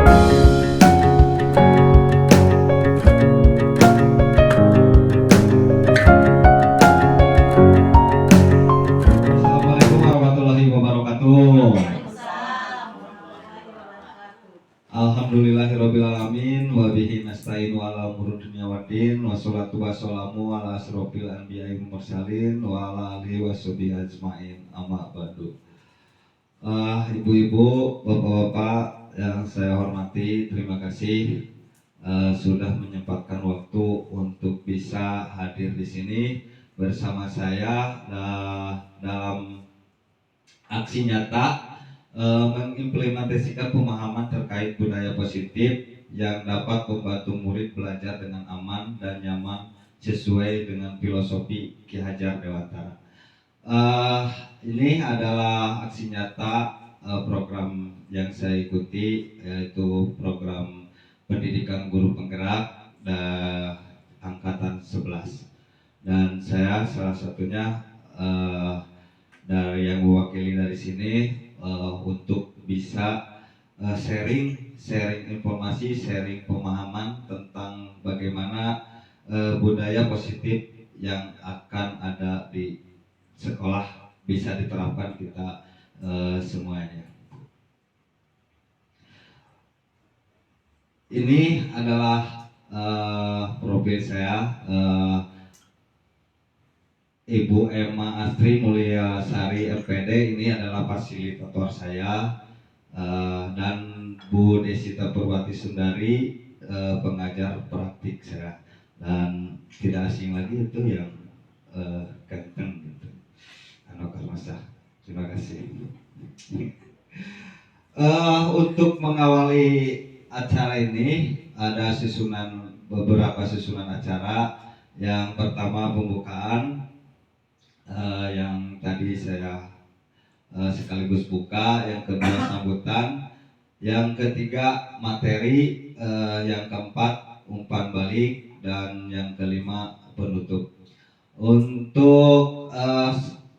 Assalamualaikum warahmatullahi wabarakatuh. Alhamdulillahirrabbilalamin wa bihi nasta'inu ala umuri dunya waddin wassalatu wassalamu ala asrofil anbiya'i wal mursalin wa ala alihi washabihi ajmain amma ba'du. Ibu-ibu, bapak-bapak yang saya hormati, terima kasih sudah menyempatkan waktu untuk bisa hadir di sini bersama saya dalam aksi nyata mengimplementasikan pemahaman terkait budaya positif yang dapat membantu murid belajar dengan aman dan nyaman sesuai dengan filosofi Ki Hajar Dewantara. Ini adalah aksi nyata program yang saya ikuti, yaitu program pendidikan guru penggerak angkatan 11, dan saya salah satunya dari yang mewakili dari sini untuk bisa sharing informasi, sharing pemahaman tentang bagaimana budaya positif yang akan ada di sekolah bisa diterapkan kita semuanya. Ini adalah profil saya, Ibu Emma Astri Mulyasari MPD, ini adalah fasilitator saya, dan Bu Desita Purwati Sundari, pengajar praktik saya, dan tidak asing lagi itu yang ganteng gitu, Anoka Masa. Terima kasih. Untuk mengawali acara ini ada beberapa susunan acara. Yang pertama pembukaan, yang tadi saya sekaligus buka, yang kedua sambutan, yang ketiga materi, yang keempat umpan balik, dan yang kelima penutup. Untuk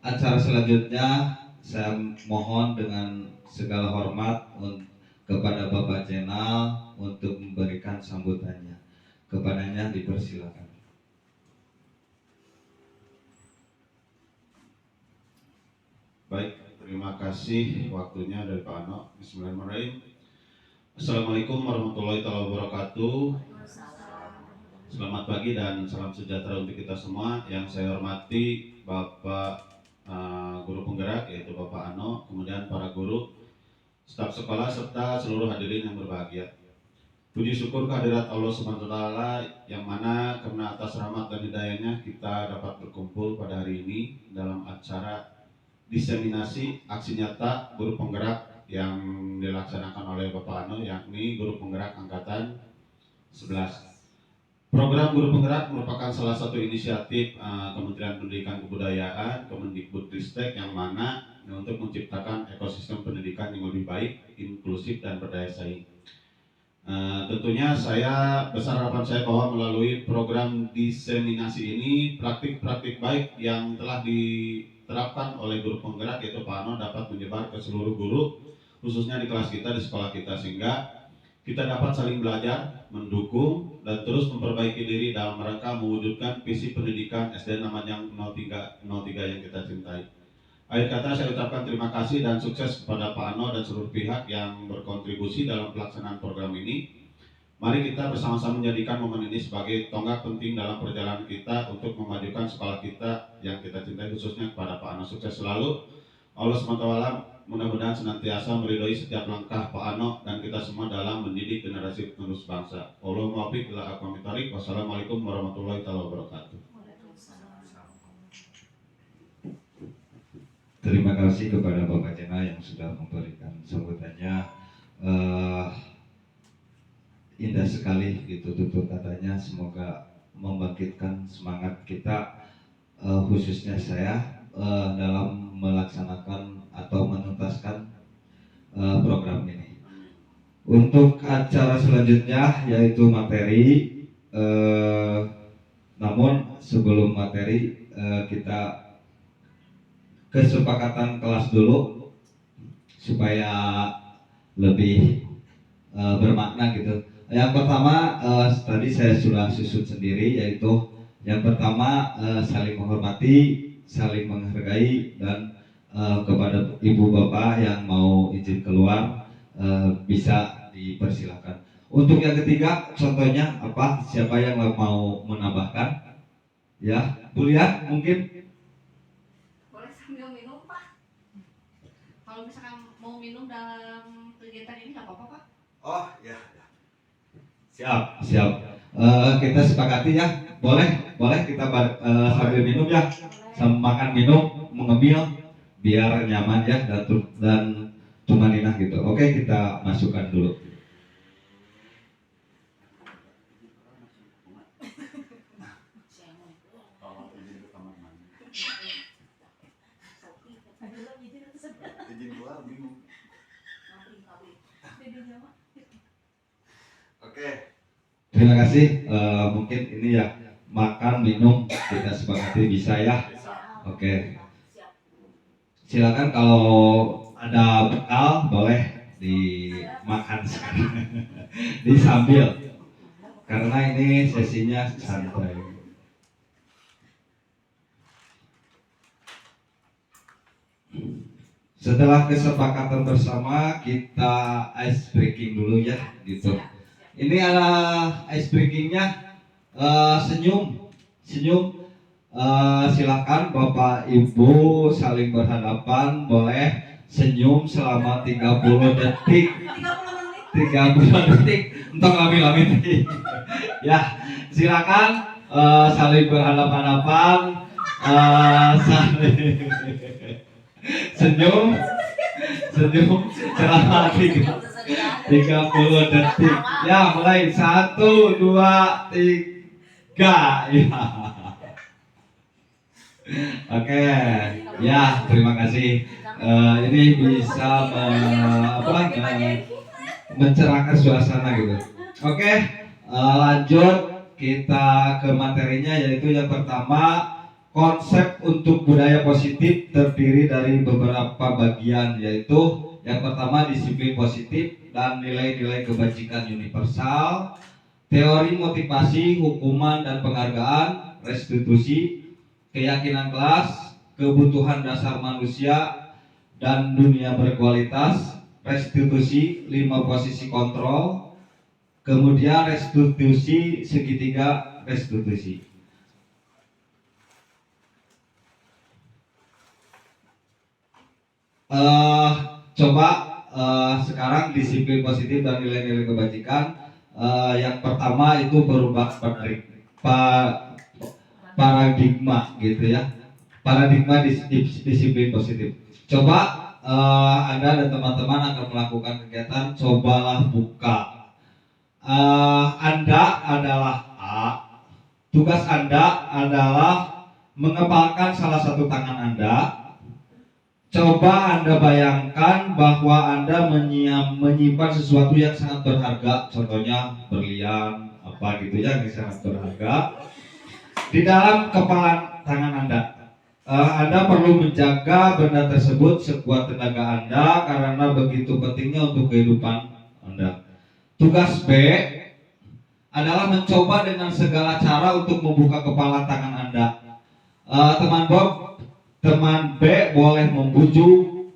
acara selanjutnya saya mohon dengan segala hormat kepada Bapak Jenal untuk memberikan sambutannya. Kepadanya dipersilakan. Baik, terima kasih waktunya dari Pak Ano. Bismillahirrahmanirrahim. Assalamualaikum warahmatullahi wabarakatuh. Selamat pagi dan salam sejahtera untuk kita semua. Yang saya hormati Bapak Guru Penggerak, yaitu Bapak Ano, kemudian para guru, staf sekolah, serta seluruh hadirin yang berbahagia. Puji syukur kehadirat Allah SWT yang mana karena atas rahmat dan hidayahnya kita dapat berkumpul pada hari ini dalam acara diseminasi aksi nyata guru penggerak yang dilaksanakan oleh Bapak Ano, yakni guru penggerak angkatan 11. Program guru penggerak merupakan salah satu inisiatif Kementerian Pendidikan Kebudayaan, Kemendikbudristek, yang mana untuk menciptakan ekosistem pendidikan yang lebih baik, inklusif, dan berdaya saing. Tentunya besar harapan saya bahwa melalui program diseminasi ini, praktik-praktik baik yang telah diterapkan oleh guru penggerak, yaitu Pak Ano, dapat menyebar ke seluruh guru, khususnya di kelas kita, di sekolah kita, sehingga kita dapat saling belajar, mendukung, dan terus memperbaiki diri dalam rangka mewujudkan visi pendidikan SD Namanyang 03 yang kita cintai. Akhir kata saya ucapkan terima kasih dan sukses kepada Pak Ano dan seluruh pihak yang berkontribusi dalam pelaksanaan program ini. Mari kita bersama-sama menjadikan momen ini sebagai tonggak penting dalam perjalanan kita untuk memajukan sekolah kita yang kita cintai, khususnya kepada Pak Ano. Sukses selalu. Allah SWT mudah-mudahan senantiasa meridhoi setiap langkah Pak Ano dan kita semua dalam mendidik generasi penerus bangsa. Allahumma waffiq ila aqwamit thoriq. Wassalamualaikum warahmatullahi wabarakatuh. Terima kasih kepada Bapak Jena yang sudah memberikan sambutannya. Indah sekali gitu tutur katanya. Semoga membangkitkan semangat kita, khususnya saya, dalam melaksanakan atau menuntaskan program ini. Untuk acara selanjutnya yaitu materi, namun sebelum materi kita kesepakatan kelas dulu supaya lebih bermakna gitu. Yang pertama tadi saya sudah susun sendiri, yaitu yang pertama saling menghormati, saling menghargai, dan kepada ibu bapak yang mau izin keluar bisa dipersilakan. Untuk yang ketiga, contohnya apa? Siapa yang mau menambahkan? Ya, Bu Lian mungkin. Boleh sambil minum Pak. Kalau misalkan mau minum dalam kegiatan ini nggak apa-apa Pak. Oh ya, siap siap. Kita sepakati ya, boleh kita sambil minum ya, sama makan minum mengemil biar nyaman ya dan tumaninah gitu. Oke, kita masukkan dulu. Oke. Terima kasih. Mungkin ini ya, makan minum kita sepakati bisa ya. Oke. Silakan kalau ada bekal boleh dimakan sekarang. Disambil. Karena ini sesinya santai. Setelah kesepakatan bersama, kita ice breaking dulu ya, gitu. Ini adalah ice breakingnya, senyum. Silakan Bapak Ibu saling berhadapan, boleh senyum selama 30 detik. 30 detik untuk lami-lami. Ya, silakan saling berhadapan-hadapan, saling senyum selama 30 detik. Ya, mulai 1, 2, 3. Ya. Oke, ya terima kasih. Ini bisa mencerahkan suasana gitu. Oke, lanjut kita ke materinya, yaitu yang pertama, konsep untuk budaya positif terdiri dari beberapa bagian, yaitu yang pertama disiplin positif dan nilai-nilai kebajikan universal, teori motivasi, hukuman dan penghargaan, restitusi, keyakinan kelas, kebutuhan dasar manusia dan dunia berkualitas, restitusi 5 posisi kontrol, kemudian restitusi segitiga restitusi. Coba sekarang disiplin positif dan nilai-nilai kebajikan. Yang pertama itu berubah paradigma gitu ya, paradigma disiplin positif. Coba Anda dan teman-teman akan melakukan kegiatan cobalah buka. Anda adalah A, tugas Anda adalah mengepalkan salah satu tangan Anda. Coba Anda bayangkan bahwa Anda menyimpan sesuatu yang sangat berharga, contohnya berlian apa gitu ya, yang sangat berharga di dalam kepalan tangan Anda. Anda perlu menjaga benda tersebut sekuat tenaga Anda karena begitu pentingnya untuk kehidupan Anda. Tugas B adalah mencoba dengan segala cara untuk membuka kepalan tangan Anda. Teman B boleh membujuk,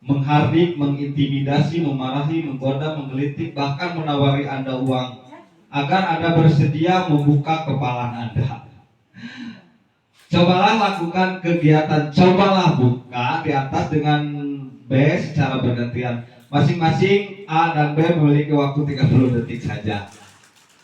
menghardik, mengintimidasi, memarahi, menggoda, menggelitik, bahkan menawari Anda uang agar Anda bersedia membuka kepalan Anda. Cobalah lakukan kegiatan cobalah buka di atas dengan B secara bergantian. Masing-masing A dan B memiliki waktu 30 detik saja.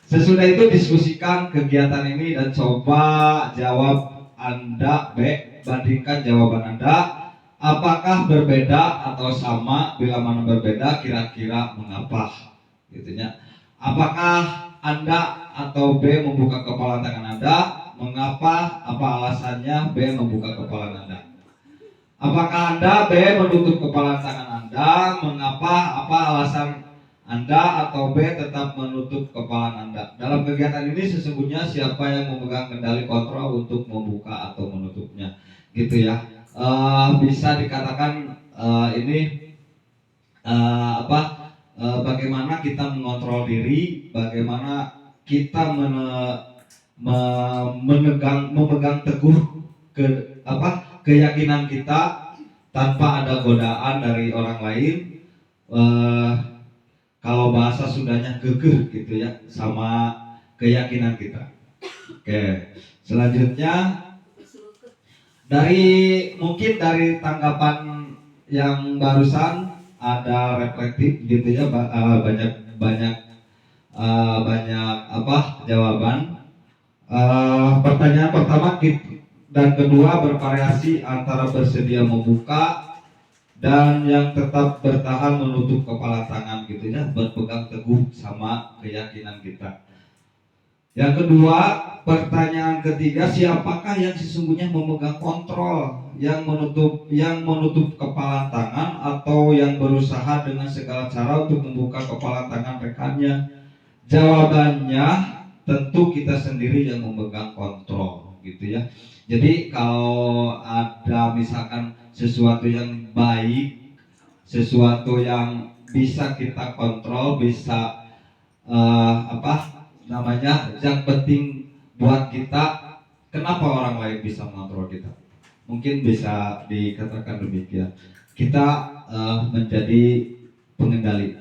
Sesudah itu diskusikan kegiatan ini dan coba jawab Anda B. Bandingkan jawaban Anda, apakah berbeda atau sama. Bila mana berbeda, kira-kira mengapa gitunya. Apakah Anda atau B membuka kepala tangan Anda? Mengapa? Apa alasannya B membuka kepala Anda? Apakah Anda B menutup kepala tangan Anda? Mengapa? Apa alasan Anda atau B tetap menutup kepala Anda? Dalam kegiatan ini sesungguhnya siapa yang memegang kendali kontrol untuk membuka atau menutupnya, gitu ya. Bisa dikatakan ini bagaimana kita mengontrol diri, bagaimana kita memegang teguh keyakinan kita tanpa ada godaan dari orang lain. Kalau bahasa Sundanya gegeh gitu ya sama keyakinan kita. Oke, selanjutnya mungkin dari tanggapan yang barusan ada reflektif gitu ya, banyak jawaban. Pertanyaan pertama dan kedua bervariasi antara bersedia membuka dan yang tetap bertahan menutup kepala tangan gitu ya, berpegang teguh sama keyakinan kita. Yang kedua, pertanyaan ketiga, siapakah yang sesungguhnya memegang kontrol, yang menutup kepala tangan atau yang berusaha dengan segala cara untuk membuka kepala tangan rekannya? Jawabannya tentu kita sendiri yang memegang kontrol gitu ya. Jadi kalau ada misalkan sesuatu yang baik, sesuatu yang bisa kita kontrol, bisa yang penting buat kita, kenapa orang lain bisa mengontrol kita? Mungkin bisa dikatakan demikian. Kita menjadi pengendali.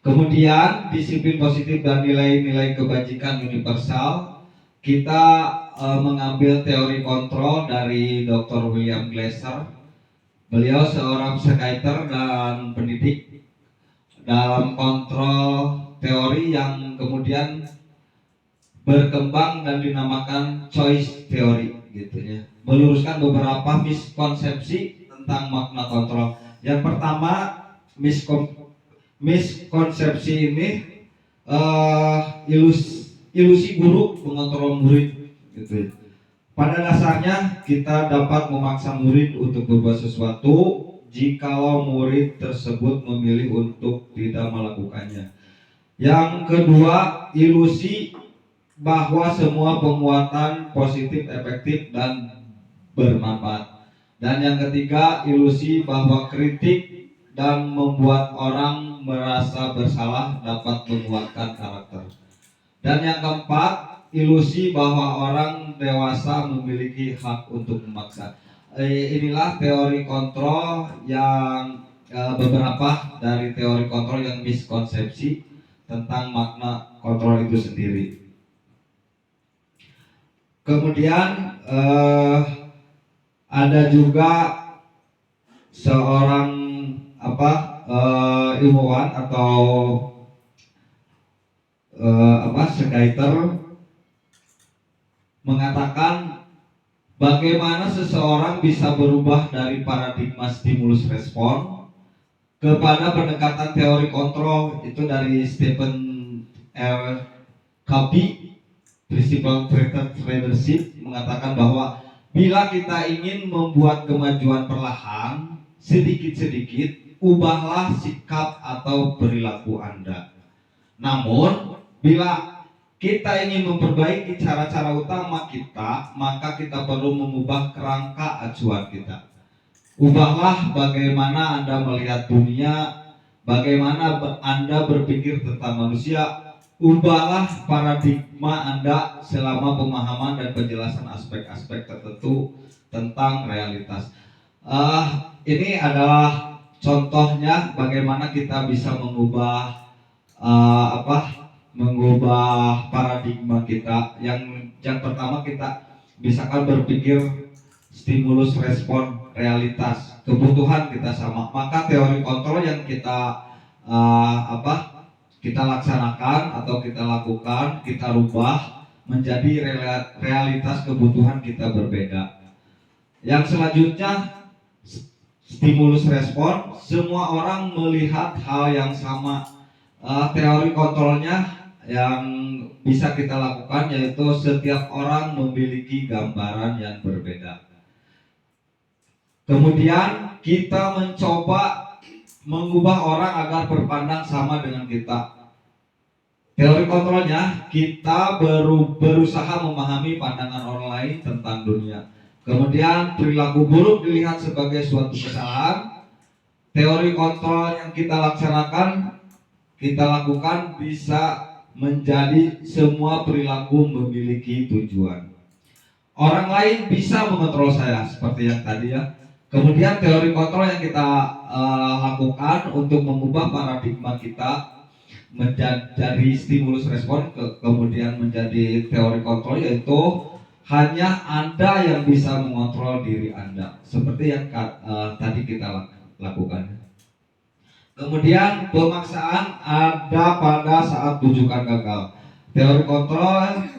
Kemudian disiplin positif dan nilai-nilai kebajikan universal, kita mengambil teori kontrol dari Dr. William Glasser. Beliau seorang psikiater dan pendidik dalam kontrol teori yang kemudian berkembang dan dinamakan choice theory gitu ya. Meluruskan beberapa miskonsepsi tentang makna kontrol. Yang pertama, miskonsepsi ini ilusi guru mengontrol murid gitu. Pada dasarnya kita dapat memaksa murid untuk berbuat sesuatu jikalau murid tersebut memilih untuk tidak melakukannya. Yang kedua, ilusi bahwa semua penguatan positif, efektif dan bermanfaat. Dan yang ketiga, ilusi bahwa kritik dan membuat orang merasa bersalah dapat menguatkan karakter. Dan yang keempat, ilusi bahwa orang dewasa memiliki hak untuk memaksa. Inilah teori kontrol yang beberapa dari teori kontrol yang miskonsepsi tentang makna kontrol itu sendiri. Kemudian ada juga seorang ilmuwan atau psikiater mengatakan bagaimana seseorang bisa berubah dari paradigma stimulus respon kepada pendekatan teori kontrol. Itu dari Stephen R. Covey, Principle Treated Leadership, mengatakan bahwa bila kita ingin membuat kemajuan perlahan, sedikit-sedikit, ubahlah sikap atau perilaku Anda. Namun, bila kita ingin memperbaiki cara-cara utama kita, maka kita perlu mengubah kerangka acuan kita. Ubahlah bagaimana Anda melihat dunia, bagaimana Anda berpikir tentang manusia. Ubahlah paradigma Anda selama pemahaman dan penjelasan aspek-aspek tertentu tentang realitas. Ini adalah contohnya bagaimana kita bisa mengubah paradigma kita. Yang pertama, kita misalkan berpikir stimulus respon realitas, kebutuhan kita sama, maka teori kontrol yang kita laksanakan atau kita lakukan, kita rubah menjadi realitas kebutuhan kita berbeda. Yang selanjutnya, stimulus respon, semua orang melihat hal yang sama. Teori kontrolnya yang bisa kita lakukan yaitu setiap orang memiliki gambaran yang berbeda. Kemudian kita mencoba mengubah orang agar berpandang sama dengan kita. Teori kontrolnya, kita berusaha memahami pandangan orang lain tentang dunia. Kemudian perilaku buruk dilihat sebagai suatu kesalahan. Teori kontrol yang kita laksanakan, kita lakukan bisa menjadi semua perilaku memiliki tujuan. Orang lain bisa mengontrol saya seperti yang tadi ya. Kemudian teori kontrol yang kita lakukan untuk mengubah paradigma kita menjadi stimulus respon kemudian menjadi teori kontrol, yaitu hanya Anda yang bisa mengontrol diri Anda seperti yang tadi kita lakukan. Kemudian pemaksaan ada pada saat rujukan gagal. Teori kontrol,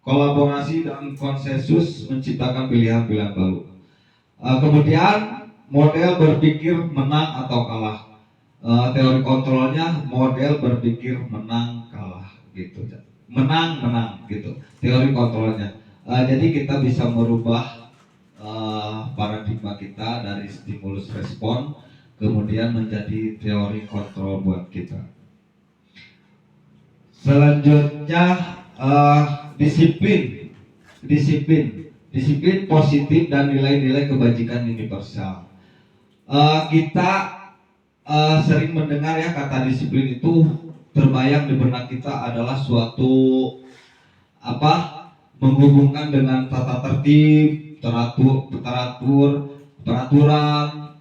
kolaborasi dan konsensus menciptakan pilihan-pilihan baru. Kemudian model berpikir menang atau kalah. Teori kontrolnya model berpikir menang kalah gitu, menang gitu. Teori kontrolnya. Jadi kita bisa merubah paradigma kita dari stimulus respon kemudian menjadi teori kontrol buat kita. Selanjutnya disiplin positif dan nilai-nilai kebajikan universal. Kita sering mendengar ya kata disiplin itu terbayang di benak kita adalah suatu menghubungkan dengan tata tertib, peraturan,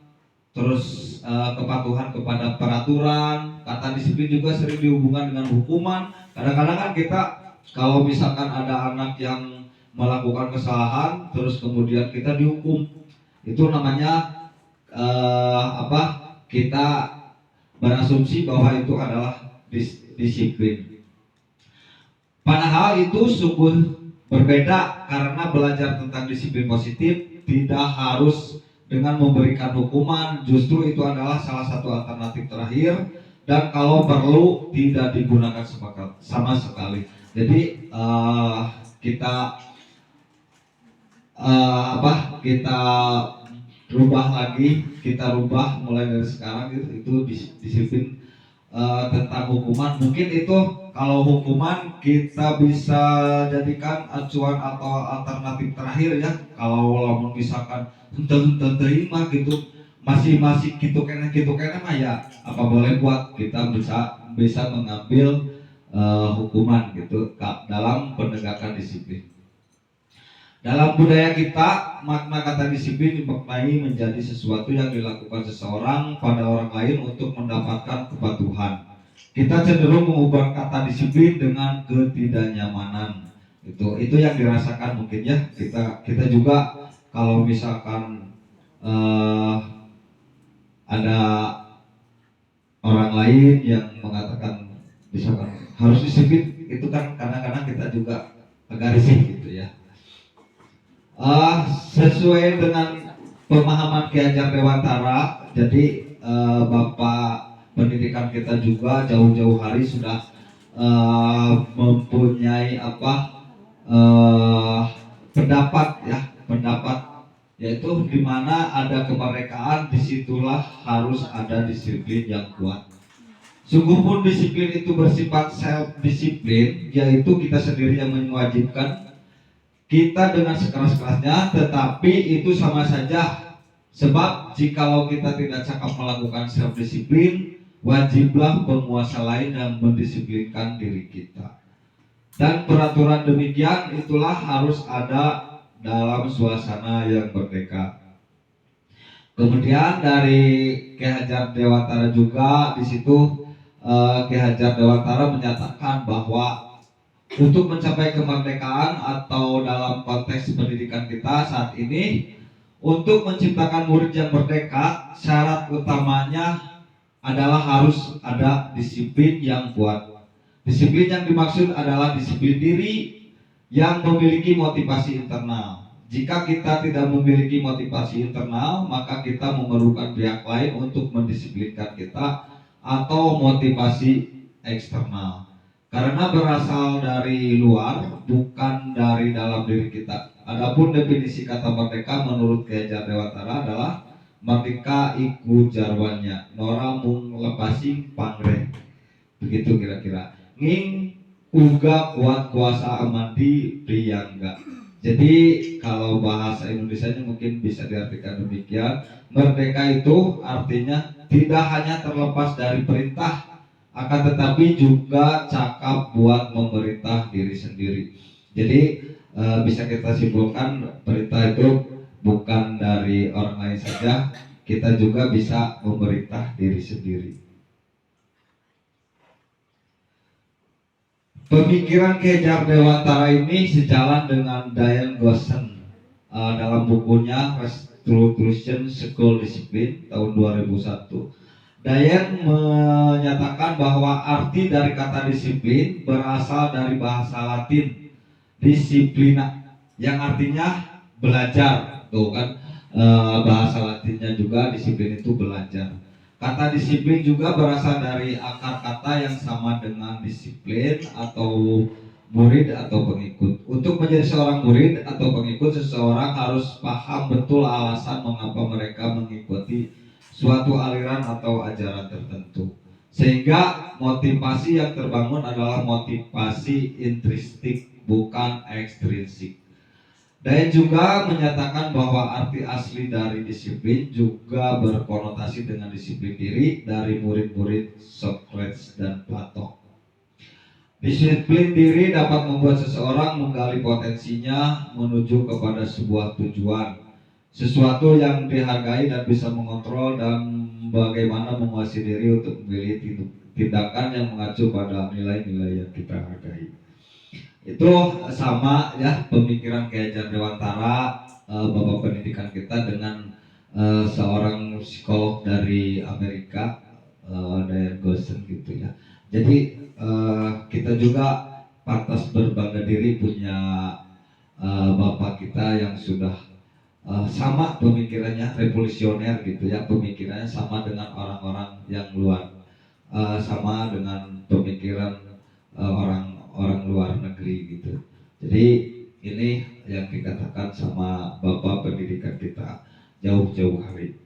terus kepatuhan kepada peraturan. Kata disiplin juga sering dihubungkan dengan hukuman. Kadang-kadang kan kita kalau misalkan ada anak yang melakukan kesalahan terus kemudian kita dihukum, itu namanya kita berasumsi bahwa itu adalah disiplin. Padahal itu sungguh berbeda, karena belajar tentang disiplin positif tidak harus dengan memberikan hukuman, justru itu adalah salah satu alternatif terakhir, dan kalau perlu tidak digunakan sama sekali. Jadi kita kita rubah mulai dari sekarang itu disiplin tentang hukuman. Mungkin itu kalau hukuman kita bisa jadikan acuan atau alternatif terakhir ya. Kalau misalkan henteu mah gitu masih gitu kena mah ya apa boleh buat, kita bisa mengambil hukuman gitu dalam penegakan disiplin. Dalam budaya kita, makna kata disiplin dimaknai menjadi sesuatu yang dilakukan seseorang pada orang lain untuk mendapatkan kepatuhan. Kita cenderung mengubah kata disiplin dengan ketidaknyamanan. Itu yang dirasakan mungkin ya. Kita juga kalau misalkan ada orang lain yang mengatakan misalkan harus disiplin, itu kan kadang-kadang kita juga agak risih gitu ya. Sesuai dengan pemahaman Ki Hajar Dewantara, jadi Bapak pendidikan kita juga jauh-jauh hari sudah mempunyai pendapat yaitu di mana ada kemerdekaan, disitulah harus ada disiplin yang kuat. Sungguh pun disiplin itu bersifat self disiplin, yaitu kita sendiri yang mewajibkan kita dengan sekeras-kerasnya, tetapi itu sama saja. Sebab jikalau kita tidak cakap melakukan self disiplin, wajiblah penguasa lain yang mendisiplinkan diri kita. Dan peraturan demikian itulah harus ada dalam suasana yang merdeka. Kemudian dari Ki Hajar Dewantara juga di situ Ki Hajar Dewantara menyatakan bahwa untuk mencapai kemerdekaan atau dalam konteks pendidikan kita saat ini, untuk menciptakan murid yang merdeka, syarat utamanya adalah harus ada disiplin yang kuat. Disiplin yang dimaksud adalah disiplin diri yang memiliki motivasi internal. Jika kita tidak memiliki motivasi internal, maka kita memerlukan pihak lain untuk mendisiplinkan kita atau motivasi eksternal. Karena berasal dari luar, bukan dari dalam diri kita. Adapun definisi kata merdeka menurut Ki Hajar Dewantara adalah merdeka iku jarwanya, nora mung lepasi pangreh. Begitu kira-kira. Nging uga kuat kuasa amandi priyangga. Jadi kalau bahasa Indonesianya mungkin bisa diartikan demikian. Merdeka itu artinya tidak hanya terlepas dari perintah, akan tetapi juga cakap buat memerintah diri sendiri. Jadi bisa kita simpulkan perintah itu bukan dari orang lain saja, kita juga bisa memerintah diri sendiri. Pemikiran Ki Hajar Dewantara ini sejalan dengan Diane Gossen dalam bukunya Restitution School Discipline tahun 2001. Diane menyatakan bahwa arti dari kata disiplin berasal dari bahasa Latin disciplina yang artinya belajar, tuh kan bahasa Latinnya juga disiplin itu belajar. Kata disiplin juga berasal dari akar kata yang sama dengan disiplin atau murid atau pengikut. Untuk menjadi seorang murid atau pengikut, seseorang harus paham betul alasan mengapa mereka mengikuti suatu aliran atau ajaran tertentu. Sehingga motivasi yang terbangun adalah motivasi intrinsik, bukan ekstrinsik. Dan juga menyatakan bahwa arti asli dari disiplin juga berkonotasi dengan disiplin diri dari murid-murid Socrates dan Plato. Disiplin diri dapat membuat seseorang menggali potensinya menuju kepada sebuah tujuan, sesuatu yang dihargai dan bisa mengontrol, dan bagaimana menguasai diri untuk memilih tindakan yang mengacu pada nilai-nilai yang kita hargai. Itu sama ya pemikiran Ki Hajar Dewantara, bapak pendidikan kita, dengan seorang psikolog dari Amerika, Diane Gossen gitu ya. Jadi kita juga pantas berbangga diri punya bapak kita yang sudah sama pemikirannya, revolusioner gitu ya, pemikirannya sama dengan orang-orang yang luar, sama dengan pemikiran orang luar negeri gitu. Jadi ini yang dikatakan sama bapak pendidikan kita jauh-jauh hari.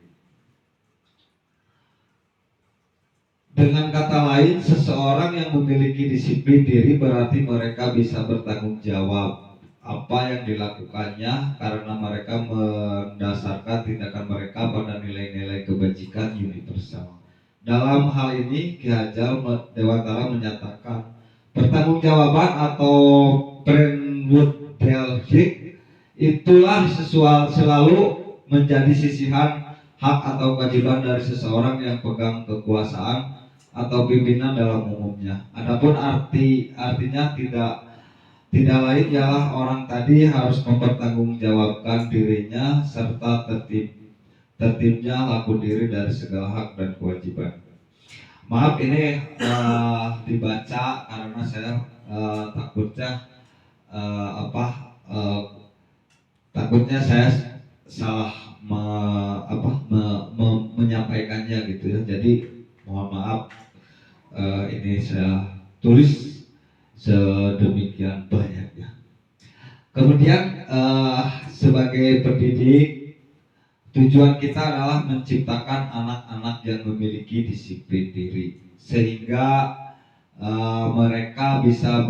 Dengan kata lain, seseorang yang memiliki disiplin diri berarti mereka bisa bertanggung jawab apa yang dilakukannya karena mereka mendasarkan tindakan mereka pada nilai-nilai kebajikan universal. Dalam hal ini Ki Hajar Dewantara menyatakan pertanggungjawaban atau Brentwood Dialog itulah selalu menjadi sisihan hak atau kewajiban dari seseorang yang pegang kekuasaan atau pimpinan dalam umumnya. Adapun artinya tidak lain ialah orang tadi harus mempertanggungjawabkan dirinya serta tertibnya laku diri dari segala hak dan kewajiban. Maaf ini dibaca karena saya takutnya takutnya saya salah menyampaikannya gitu ya. Jadi mohon maaf, ini saya tulis sedemikian banyaknya. Kemudian sebagai pendidik, tujuan kita adalah menciptakan anak-anak yang memiliki disiplin diri sehingga mereka bisa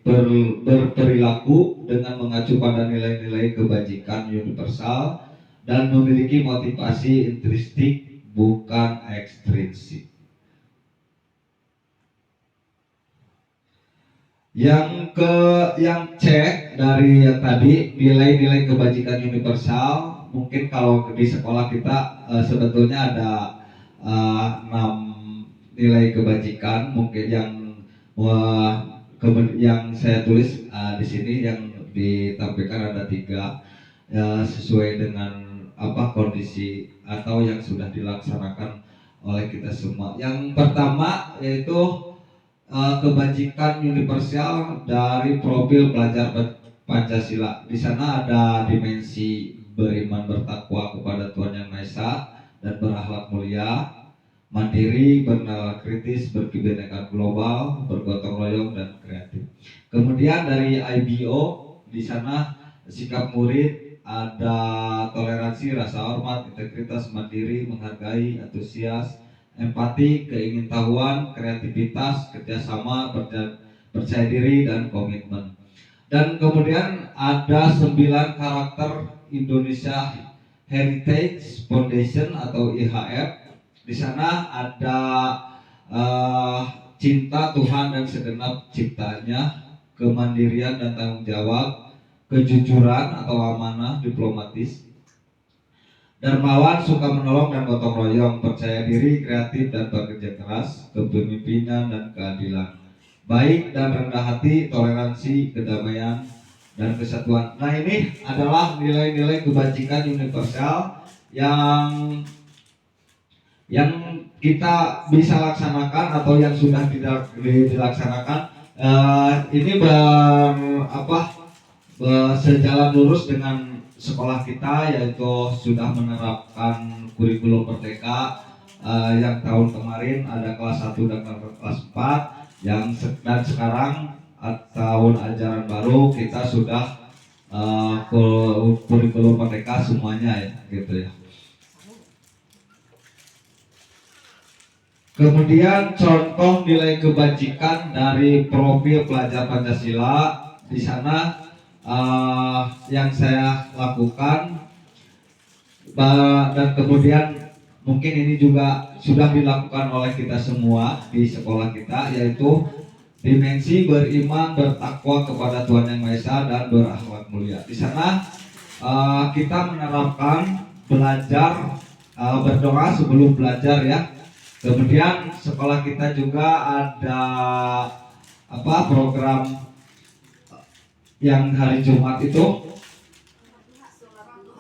berperilaku dengan mengacu pada nilai-nilai kebajikan universal dan memiliki motivasi intrinsik bukan ekstrinsik. Yang C dari yang tadi, nilai-nilai kebajikan universal, mungkin kalau di sekolah kita sebetulnya ada 6 nilai kebajikan, mungkin yang saya tulis di sini yang ditampilkan ada 3 sesuai dengan kondisi atau yang sudah dilaksanakan oleh kita semua. Yang pertama yaitu kebajikan universal dari profil pelajar Pancasila. Di sana ada dimensi beriman bertakwa kepada Tuhan Yang Maha Esa dan berakhlak mulia, mandiri, bernalar kritis, berkebinekaan global, bergotong royong dan kreatif. Kemudian dari IBO, di sana sikap murid ada toleransi, rasa hormat, integritas, mandiri, menghargai, antusias, empati, keingintahuan, kreativitas, kerjasama, percaya diri, dan komitmen. Dan kemudian ada 9 karakter Indonesia Heritage Foundation atau IHF. Di sana ada eh, cinta Tuhan dan segenap ciptanya, kemandirian dan tanggung jawab, kejujuran atau amanah diplomatis, dermawan, suka menolong dan gotong royong, percaya diri, kreatif dan bekerja keras, kepemimpinan dan keadilan, baik dan rendah hati, toleransi, kedamaian dan kesatuan. Nah, ini adalah nilai-nilai kebajikan universal yang kita bisa laksanakan atau yang sudah dilaksanakan. Ini sejalan lurus dengan sekolah kita, yaitu sudah menerapkan kurikulum Merdeka yang tahun kemarin ada kelas 1 dan kelas 4 dan sekarang tahun ajaran baru kita sudah kurikulum Merdeka semuanya ya gitu ya. Kemudian contoh nilai kebajikan dari profil pelajar Pancasila di sana yang saya lakukan, dan kemudian mungkin ini juga sudah dilakukan oleh kita semua di sekolah kita, yaitu dimensi beriman, bertakwa kepada Tuhan Yang Maha Esa dan berakhlak mulia. Di sana kita menerapkan belajar, berdoa sebelum belajar ya. Kemudian sekolah kita juga ada program yang hari Jumat itu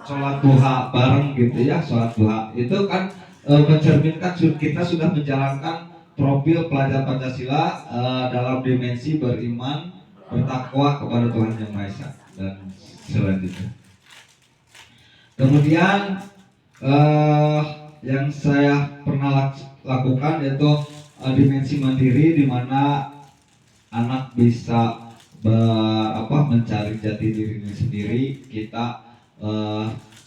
sholat duha bareng gitu ya. Sholat duha itu kan mencerminkan kita sudah menjalankan profil pelajar Pancasila dalam dimensi beriman, bertakwa kepada Tuhan Yang Maha Esa dan selanjutnya. Kemudian yang saya pernah lakukan yaitu dimensi mandiri, di mana anak bisa mencari jati dirinya sendiri. Kita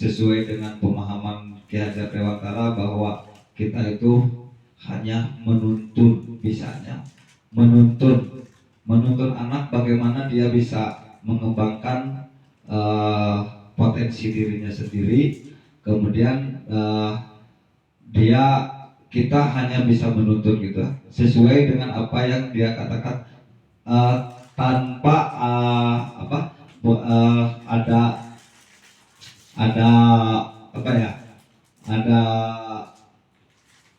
sesuai dengan pemahaman Ki Hajar Dewantara bahwa kita itu hanya menuntun, bisanya menuntun anak bagaimana dia bisa mengembangkan potensi dirinya sendiri. Kemudian kita hanya bisa menuntun gitu, sesuai dengan apa yang dia katakan, tanpa ada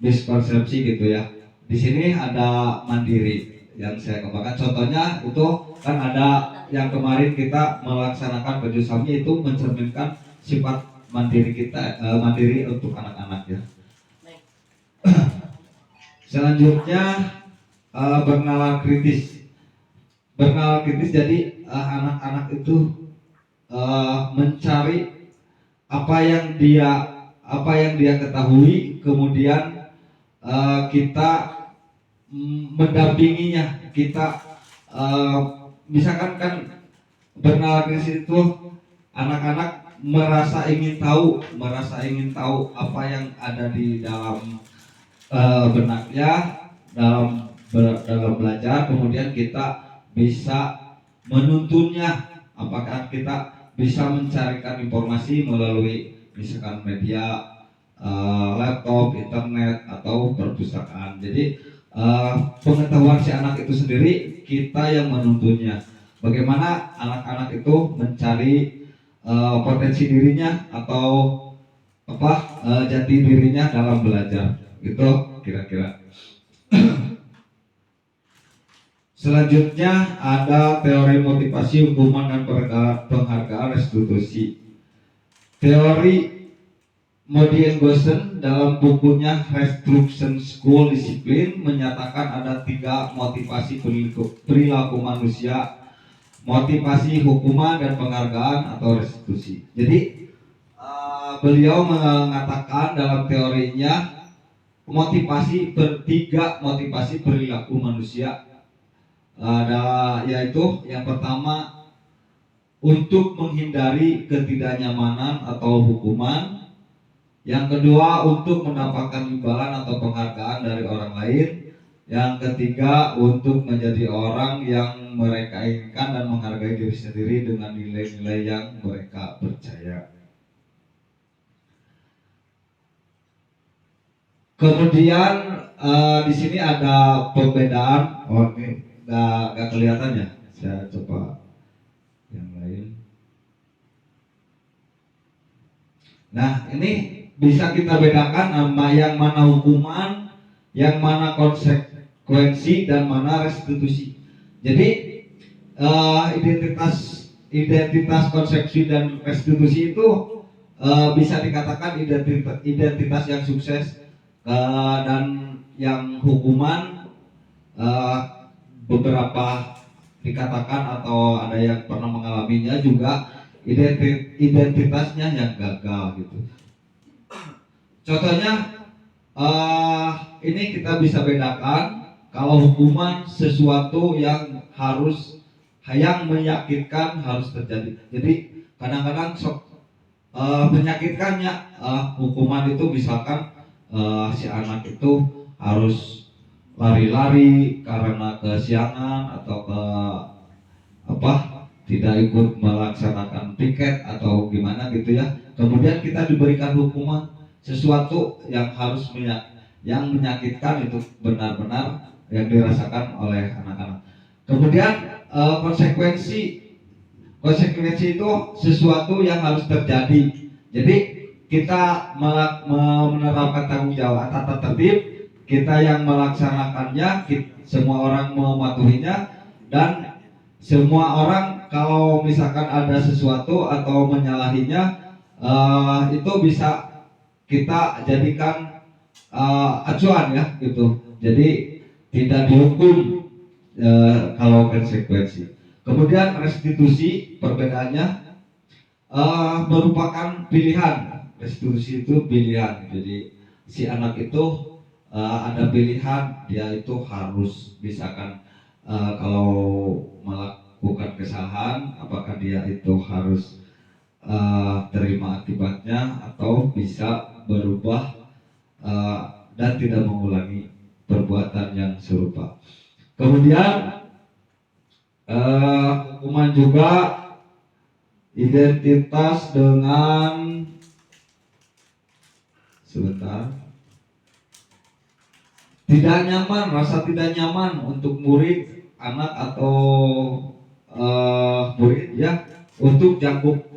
miskonsepsi gitu ya. Di sini ada mandiri yang saya kembangkan. Contohnya itu kan ada yang kemarin kita melaksanakan baju sami, itu mencerminkan sifat mandiri kita, mandiri untuk anak-anak ya. Selanjutnya bernalar kritis. Bernalar kritis jadi anak-anak itu mencari apa yang dia ketahui, kemudian kita mendampinginya. Kita misalkan kan bernalar kritis itu anak-anak merasa ingin tahu apa yang ada di dalam benaknya dalam belajar. Kemudian kita bisa menuntunnya. Apakah kita bisa mencarikan informasi melalui misalkan media, laptop, internet atau perpustakaan. Jadi pengetahuan si anak itu sendiri, kita yang menuntunnya. Bagaimana anak-anak itu mencari potensi dirinya atau jati dirinya dalam belajar, itu kira-kira. Selanjutnya ada teori motivasi, hukuman dan penghargaan restitusi. Teori Modiengosen dalam bukunya Restruction School Discipline menyatakan ada 3 motivasi perilaku manusia: motivasi, hukuman, dan penghargaan atau restitusi. Jadi beliau mengatakan dalam teorinya tiga motivasi perilaku manusia, yaitu yang pertama untuk menghindari ketidaknyamanan atau hukuman, yang kedua untuk mendapatkan imbalan atau penghargaan dari orang lain, yang ketiga untuk menjadi orang yang mereka inginkan dan menghargai diri sendiri dengan nilai-nilai yang mereka percaya. Kemudian di sini ada pembedaan. Oh, ini nggak kelihatan ya. Saya coba yang lain. Nah, ini bisa kita bedakan yang mana hukuman, yang mana konsekuensi, dan mana restitusi. Jadi identitas konsekuensi dan restitusi itu bisa dikatakan identitas yang sukses, dan yang hukuman beberapa dikatakan atau ada yang pernah mengalaminya juga identitasnya yang gagal gitu. Contohnya ini kita bisa bedakan kalau hukuman sesuatu yang menyakitkan harus terjadi. Jadi kadang-kadang menyakitkannya hukuman itu misalkan si anak itu harus lari-lari karena kesiangan atau tidak ikut melaksanakan piket atau gimana gitu ya. Kemudian kita diberikan hukuman sesuatu yang yang menyakitkan itu benar-benar yang dirasakan oleh anak-anak. Kemudian konsekuensi itu sesuatu yang harus terjadi. Jadi kita menerapkan tanggung jawab tata tertib, kita yang melaksanakannya, semua orang mematuhinya, dan semua orang kalau misalkan ada sesuatu atau menyalahinya itu bisa kita jadikan acuan ya gitu. Jadi tidak dihukum kalau konsekuensi. Kemudian restitusi perbedaannya merupakan pilihan. Restitusi itu pilihan. Jadi si anak itu ada pilihan, dia itu harus misalkan kalau melakukan kesalahan, apakah dia itu harus terima akibatnya atau bisa berubah dan tidak mengulangi perbuatan yang serupa. Kemudian hukuman juga identitas dengan tidak nyaman, rasa tidak nyaman untuk murid, anak atau murid ya, untuk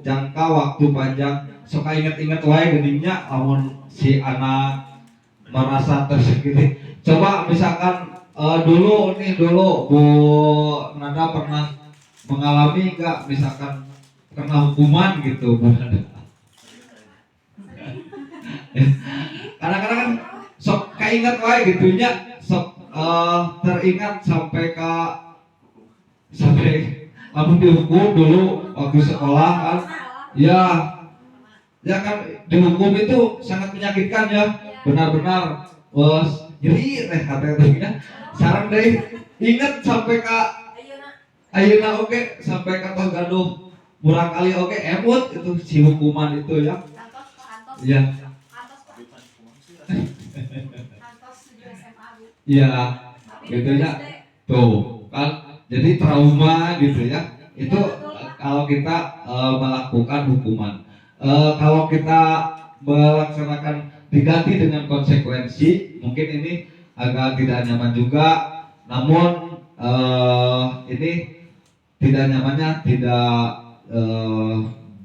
jangka waktu panjang. Suka ingat-ingat wae geningnya lamun si anak merasa tersakiti. Coba misalkan dulu Bu Nada pernah mengalami nggak misalkan kena hukuman gitu Bu Nada? Kadang-kadang kan sok keinget wae gitunya, sok teringat sampai kamu dihukum dulu waktu sekolah kan. Ya kan dihukum itu sangat menyakitkan ya. Benar-benar nyeri katanya. Sarang deh inget sampai ayeuna oke, sampai kata gaduh murang kali oke emut itu si hukuman itu ya. Ya. Iya, gitu ya. Tuh, kan jadi trauma gitu ya. Itu kalau kita melakukan hukuman. Kalau kita melaksanakan diganti dengan konsekuensi, mungkin ini agak tidak nyaman juga. Namun ini tidak nyamannya tidak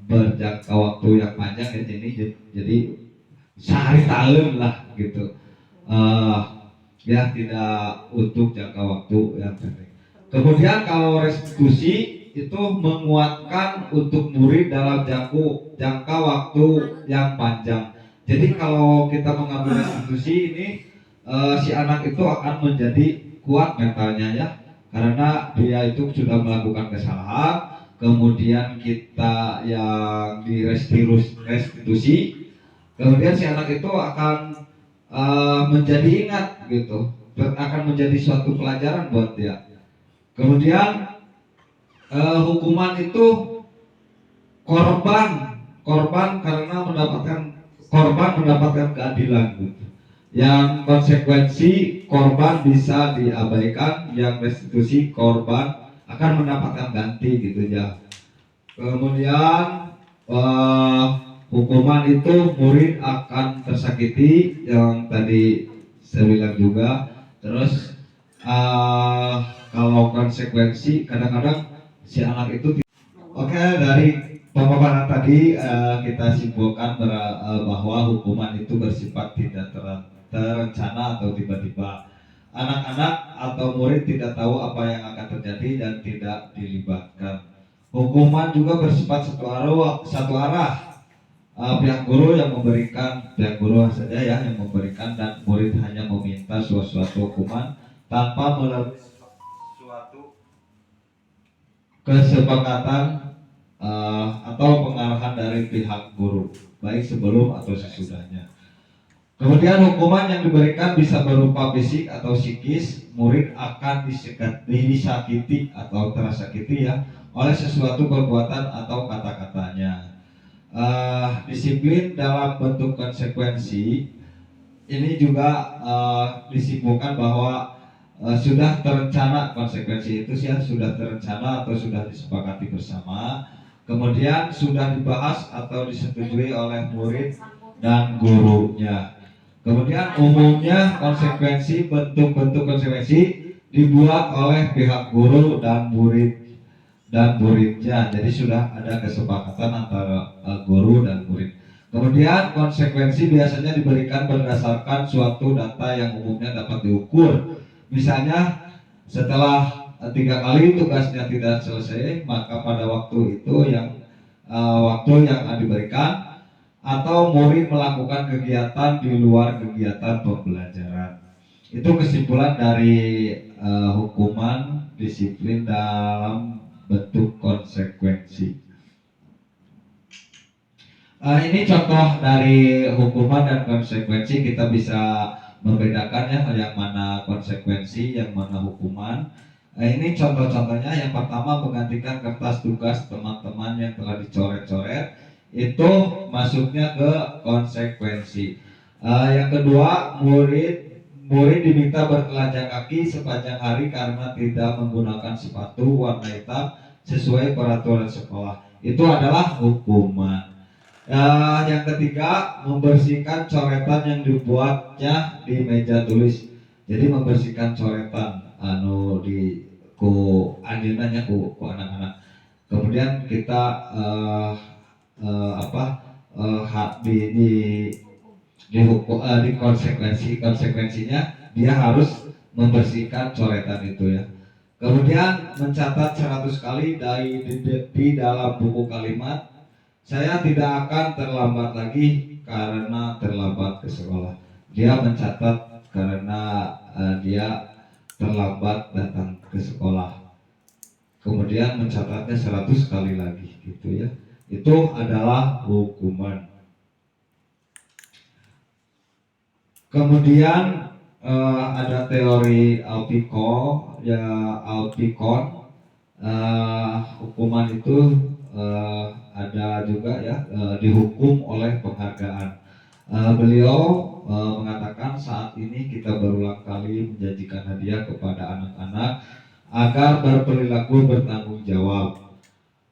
berjangka waktu yang panjang ya, jadi sehari tahun lah gitu. Ya tidak untuk jangka waktu yang pendek. Kemudian kalau restitusi itu menguatkan untuk murid dalam jangka waktu yang panjang. Jadi kalau kita mengambil restitusi ini si anak itu akan menjadi kuat mentalnya ya, karena dia itu sudah melakukan kesalahan, kemudian kita yang restitusi, kemudian si anak itu akan menjadi ingat gitu, akan menjadi suatu pelajaran buat dia. Kemudian hukuman itu korban karena mendapatkan keadilan gitu. Yang konsekuensi korban bisa diabaikan, yang restitusi korban akan mendapatkan ganti gitu ya. Kemudian hukuman itu murid akan tersakiti, yang tadi saya bilang juga. Terus kalau konsekuensi kadang-kadang si anak itu oke, dari pemaparan tadi kita simpulkan bahwa hukuman itu bersifat tidak terencana atau tiba-tiba. Anak-anak atau murid tidak tahu apa yang akan terjadi dan tidak dilibatkan. Hukuman juga bersifat satu arah. Pihak guru yang memberikan, pihak guru saja ya yang memberikan, dan murid hanya meminta suatu hukuman tanpa melalui suatu kesepakatan atau pengarahan dari pihak guru, baik sebelum atau sesudahnya. Kemudian hukuman yang diberikan bisa berupa fisik atau psikis. Murid akan disakiti atau tersakiti ya oleh sesuatu perbuatan atau kata-katanya. Disiplin dalam bentuk konsekuensi ini juga disimpulkan bahwa sudah terencana, konsekuensi itu ya sudah terencana atau sudah disepakati bersama, kemudian sudah dibahas atau disetujui oleh murid dan gurunya. Kemudian umumnya bentuk-bentuk konsekuensi dibuat oleh pihak guru dan muridnya. Jadi sudah ada kesepakatan antara guru dan murid. Kemudian konsekuensi biasanya diberikan berdasarkan suatu data yang umumnya dapat diukur. Misalnya setelah 3 kali tugasnya tidak selesai, maka pada waktu itu waktu yang diberikan, atau murid melakukan kegiatan di luar kegiatan pembelajaran. Itu kesimpulan dari hukuman disiplin dalam bentuk konsekuensi. Ini contoh dari hukuman dan konsekuensi. Kita bisa membedakan ya yang mana konsekuensi, yang mana hukuman. Ini contoh-contohnya. Yang pertama, menggantikan kertas tugas teman-teman yang telah dicoret-coret, itu masuknya ke konsekuensi. Yang kedua, murid diminta bertelanjang kaki sepanjang hari karena tidak menggunakan sepatu warna hitam sesuai peraturan sekolah. Itu adalah hukuman. Yang ketiga, membersihkan coretan yang dibuatnya di meja tulis. Jadi membersihkan coretan di anjunannya ku anak-anak. Kemudian kita di konsekuensinya dia harus membersihkan coretan itu ya. Kemudian mencatat 100 kali di dalam buku kalimat, saya tidak akan terlambat lagi karena terlambat ke sekolah. Dia mencatat karena dia terlambat datang ke sekolah. Kemudian mencatatnya 100 kali lagi gitu ya. Itu adalah hukuman. Kemudian ada teori Alpicon ya, hukuman itu ada juga ya, dihukum oleh penghargaan. Beliau mengatakan saat ini kita berulang kali menjanjikan hadiah kepada anak-anak agar berperilaku bertanggung jawab,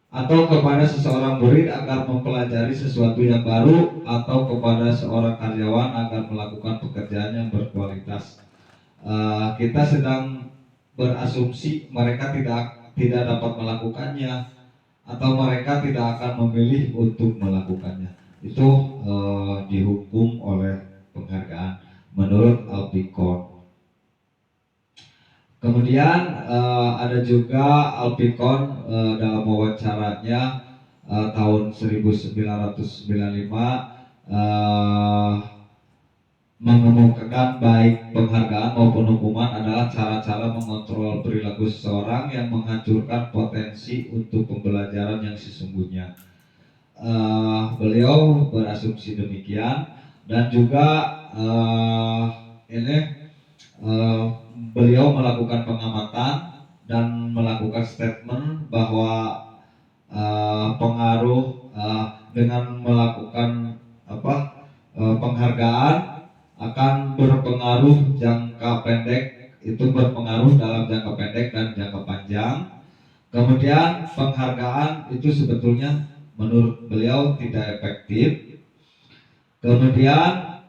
atau kepada seseorang murid agar mempelajari sesuatu yang baru, atau kepada seorang karyawan agar melakukan pekerjaan yang berkualitas. Kita sedang berasumsi mereka tidak dapat melakukannya, atau mereka tidak akan memilih untuk melakukannya. Itu dihukum oleh penghargaan menurut Alpicon. Kemudian ada juga Alpicon dalam wawancaranya tahun 1995 mengemukakan baik penghargaan maupun hukuman adalah cara-cara mengontrol perilaku seseorang yang menghancurkan potensi untuk pembelajaran yang sesungguhnya. Beliau berasumsi demikian, dan juga beliau melakukan pengamatan dan melakukan statement bahwa pengaruh dengan melakukan penghargaan akan berpengaruh jangka pendek, itu berpengaruh dalam jangka pendek dan jangka panjang. Kemudian penghargaan itu sebetulnya menurut beliau tidak efektif. Kemudian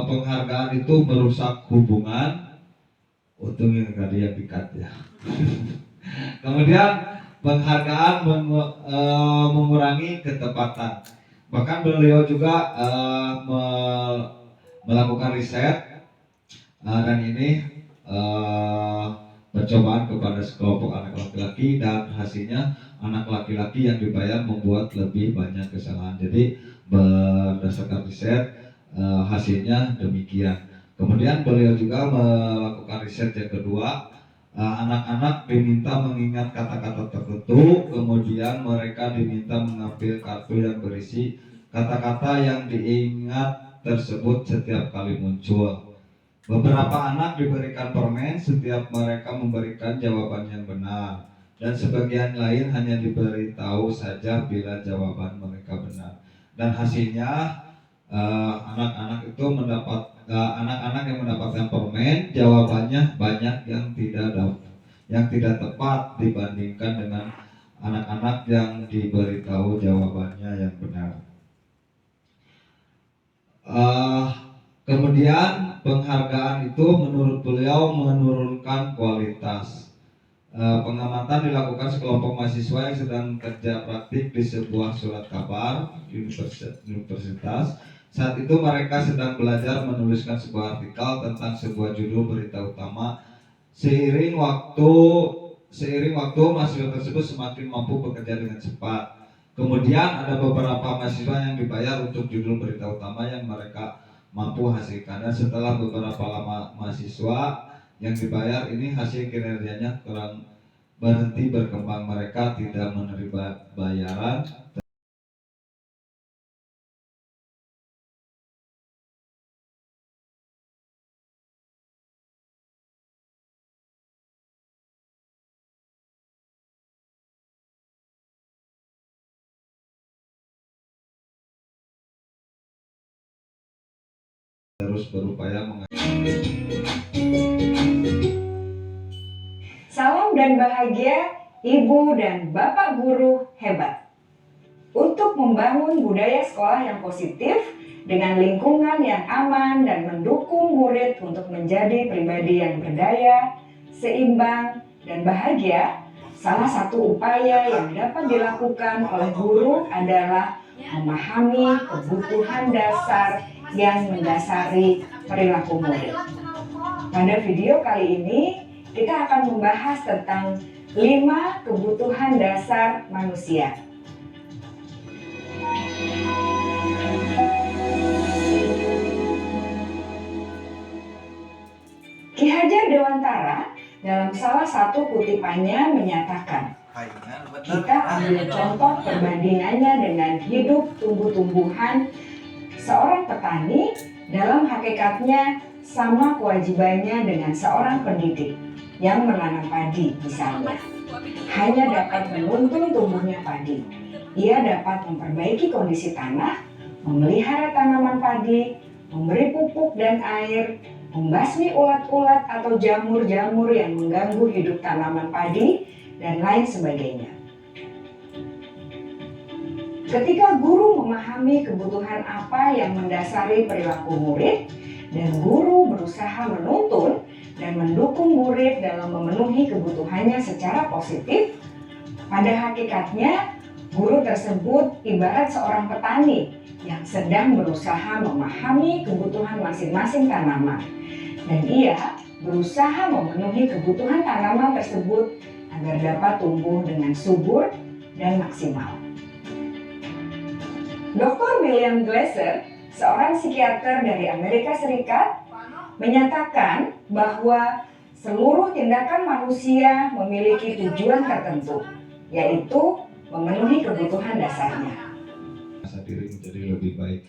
penghargaan itu merusak hubungan. Untungnya nggak dia dikat ya. Kemudian penghargaan mengurangi ketepatan. Bahkan beliau juga melakukan riset dan ini percobaan kepada sekelompok anak laki-laki, dan hasilnya anak laki-laki yang dibayar membuat lebih banyak kesalahan. Jadi berdasarkan riset hasilnya demikian. Kemudian beliau juga melakukan riset yang kedua, anak-anak diminta mengingat kata-kata tertentu, kemudian mereka diminta mengambil kartu yang berisi kata-kata yang diingat tersebut setiap kali muncul. Beberapa anak diberikan permen setiap mereka memberikan jawaban yang benar, dan sebagian lain hanya diberitahu saja bila jawaban mereka benar. Dan hasilnya anak-anak itu anak-anak yang mendapatkan permen jawabannya banyak yang tidak tepat dibandingkan dengan anak-anak yang diberitahu jawabannya yang benar. Kemudian penghargaan itu menurut beliau menurunkan kualitas. Pengamatan dilakukan sekelompok mahasiswa yang sedang kerja praktik di sebuah surat kabar universitas. Saat itu mereka sedang belajar menuliskan sebuah artikel tentang sebuah judul berita utama. Seiring waktu mahasiswa tersebut semakin mampu bekerja dengan cepat. Kemudian ada beberapa mahasiswa yang dibayar untuk judul berita utama yang mereka mampu hasilkan, dan setelah beberapa lama mahasiswa yang dibayar ini hasil kinerjanya kurang berhenti berkembang, mereka tidak menerima bayaran. Terus berupaya Salam dan bahagia Ibu dan Bapak guru hebat. Untuk membangun budaya sekolah yang positif dengan lingkungan yang aman dan mendukung murid untuk menjadi pribadi yang berdaya, seimbang, dan bahagia, salah satu upaya yang dapat dilakukan oleh guru adalah memahami kebutuhan dasar yang mendasari perilaku murid. Pada video kali ini, kita akan membahas tentang 5 kebutuhan dasar manusia. Ki Hajar Dewantara dalam salah satu kutipannya menyatakan, kita ambil contoh perbandingannya dengan hidup tumbuh-tumbuhan. Seorang petani dalam hakikatnya sama kewajibannya dengan seorang pendidik yang menanam padi misalnya. Hanya dapat menuntun tumbuhnya padi. Ia dapat memperbaiki kondisi tanah, memelihara tanaman padi, memberi pupuk dan air, membasmi ulat-ulat atau jamur-jamur yang mengganggu hidup tanaman padi, dan lain sebagainya. Ketika guru memahami kebutuhan apa yang mendasari perilaku murid, dan guru berusaha menuntun dan mendukung murid dalam memenuhi kebutuhannya secara positif, pada hakikatnya guru tersebut ibarat seorang petani yang sedang berusaha memahami kebutuhan masing-masing tanaman, dan ia berusaha memenuhi kebutuhan tanaman tersebut agar dapat tumbuh dengan subur dan maksimal. Dr. William Glasser, seorang psikiater dari Amerika Serikat, menyatakan bahwa seluruh tindakan manusia memiliki tujuan tertentu, yaitu memenuhi kebutuhan dasarnya. Rasa diri menjadi lebih baik.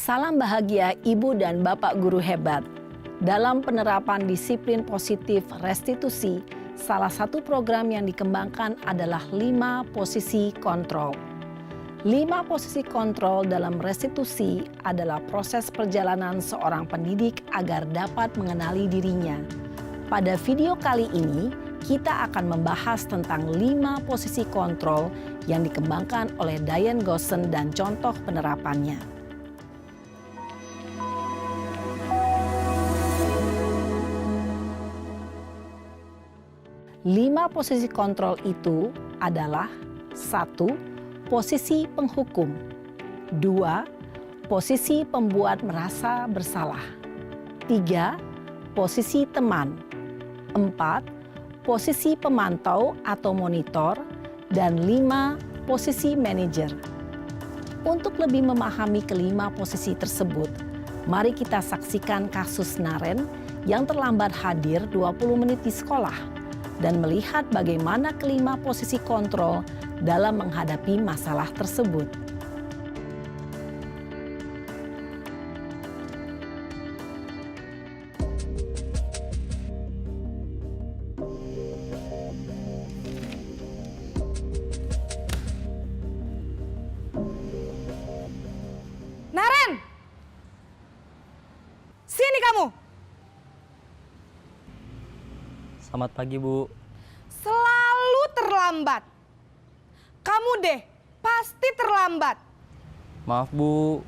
Salam bahagia Ibu dan Bapak guru hebat. Dalam penerapan disiplin positif restitusi, salah satu program yang dikembangkan adalah 5 posisi kontrol. 5 posisi kontrol dalam restitusi adalah proses perjalanan seorang pendidik agar dapat mengenali dirinya. Pada video kali ini, kita akan membahas tentang 5 posisi kontrol yang dikembangkan oleh Diane Goosen dan contoh penerapannya. Lima posisi kontrol itu adalah 1. Posisi penghukum. 2. Posisi pembuat merasa bersalah. 3. Posisi teman. 4. Posisi pemantau atau monitor. Dan 5. Posisi manajer. Untuk lebih memahami kelima posisi tersebut, mari kita saksikan kasus Naren yang terlambat hadir 20 menit di sekolah dan melihat bagaimana kelima posisi kontrol dalam menghadapi masalah tersebut. Naren! Sini kamu! Selamat pagi, Bu. Selalu terlambat. Kamu deh, pasti terlambat. Maaf, Bu.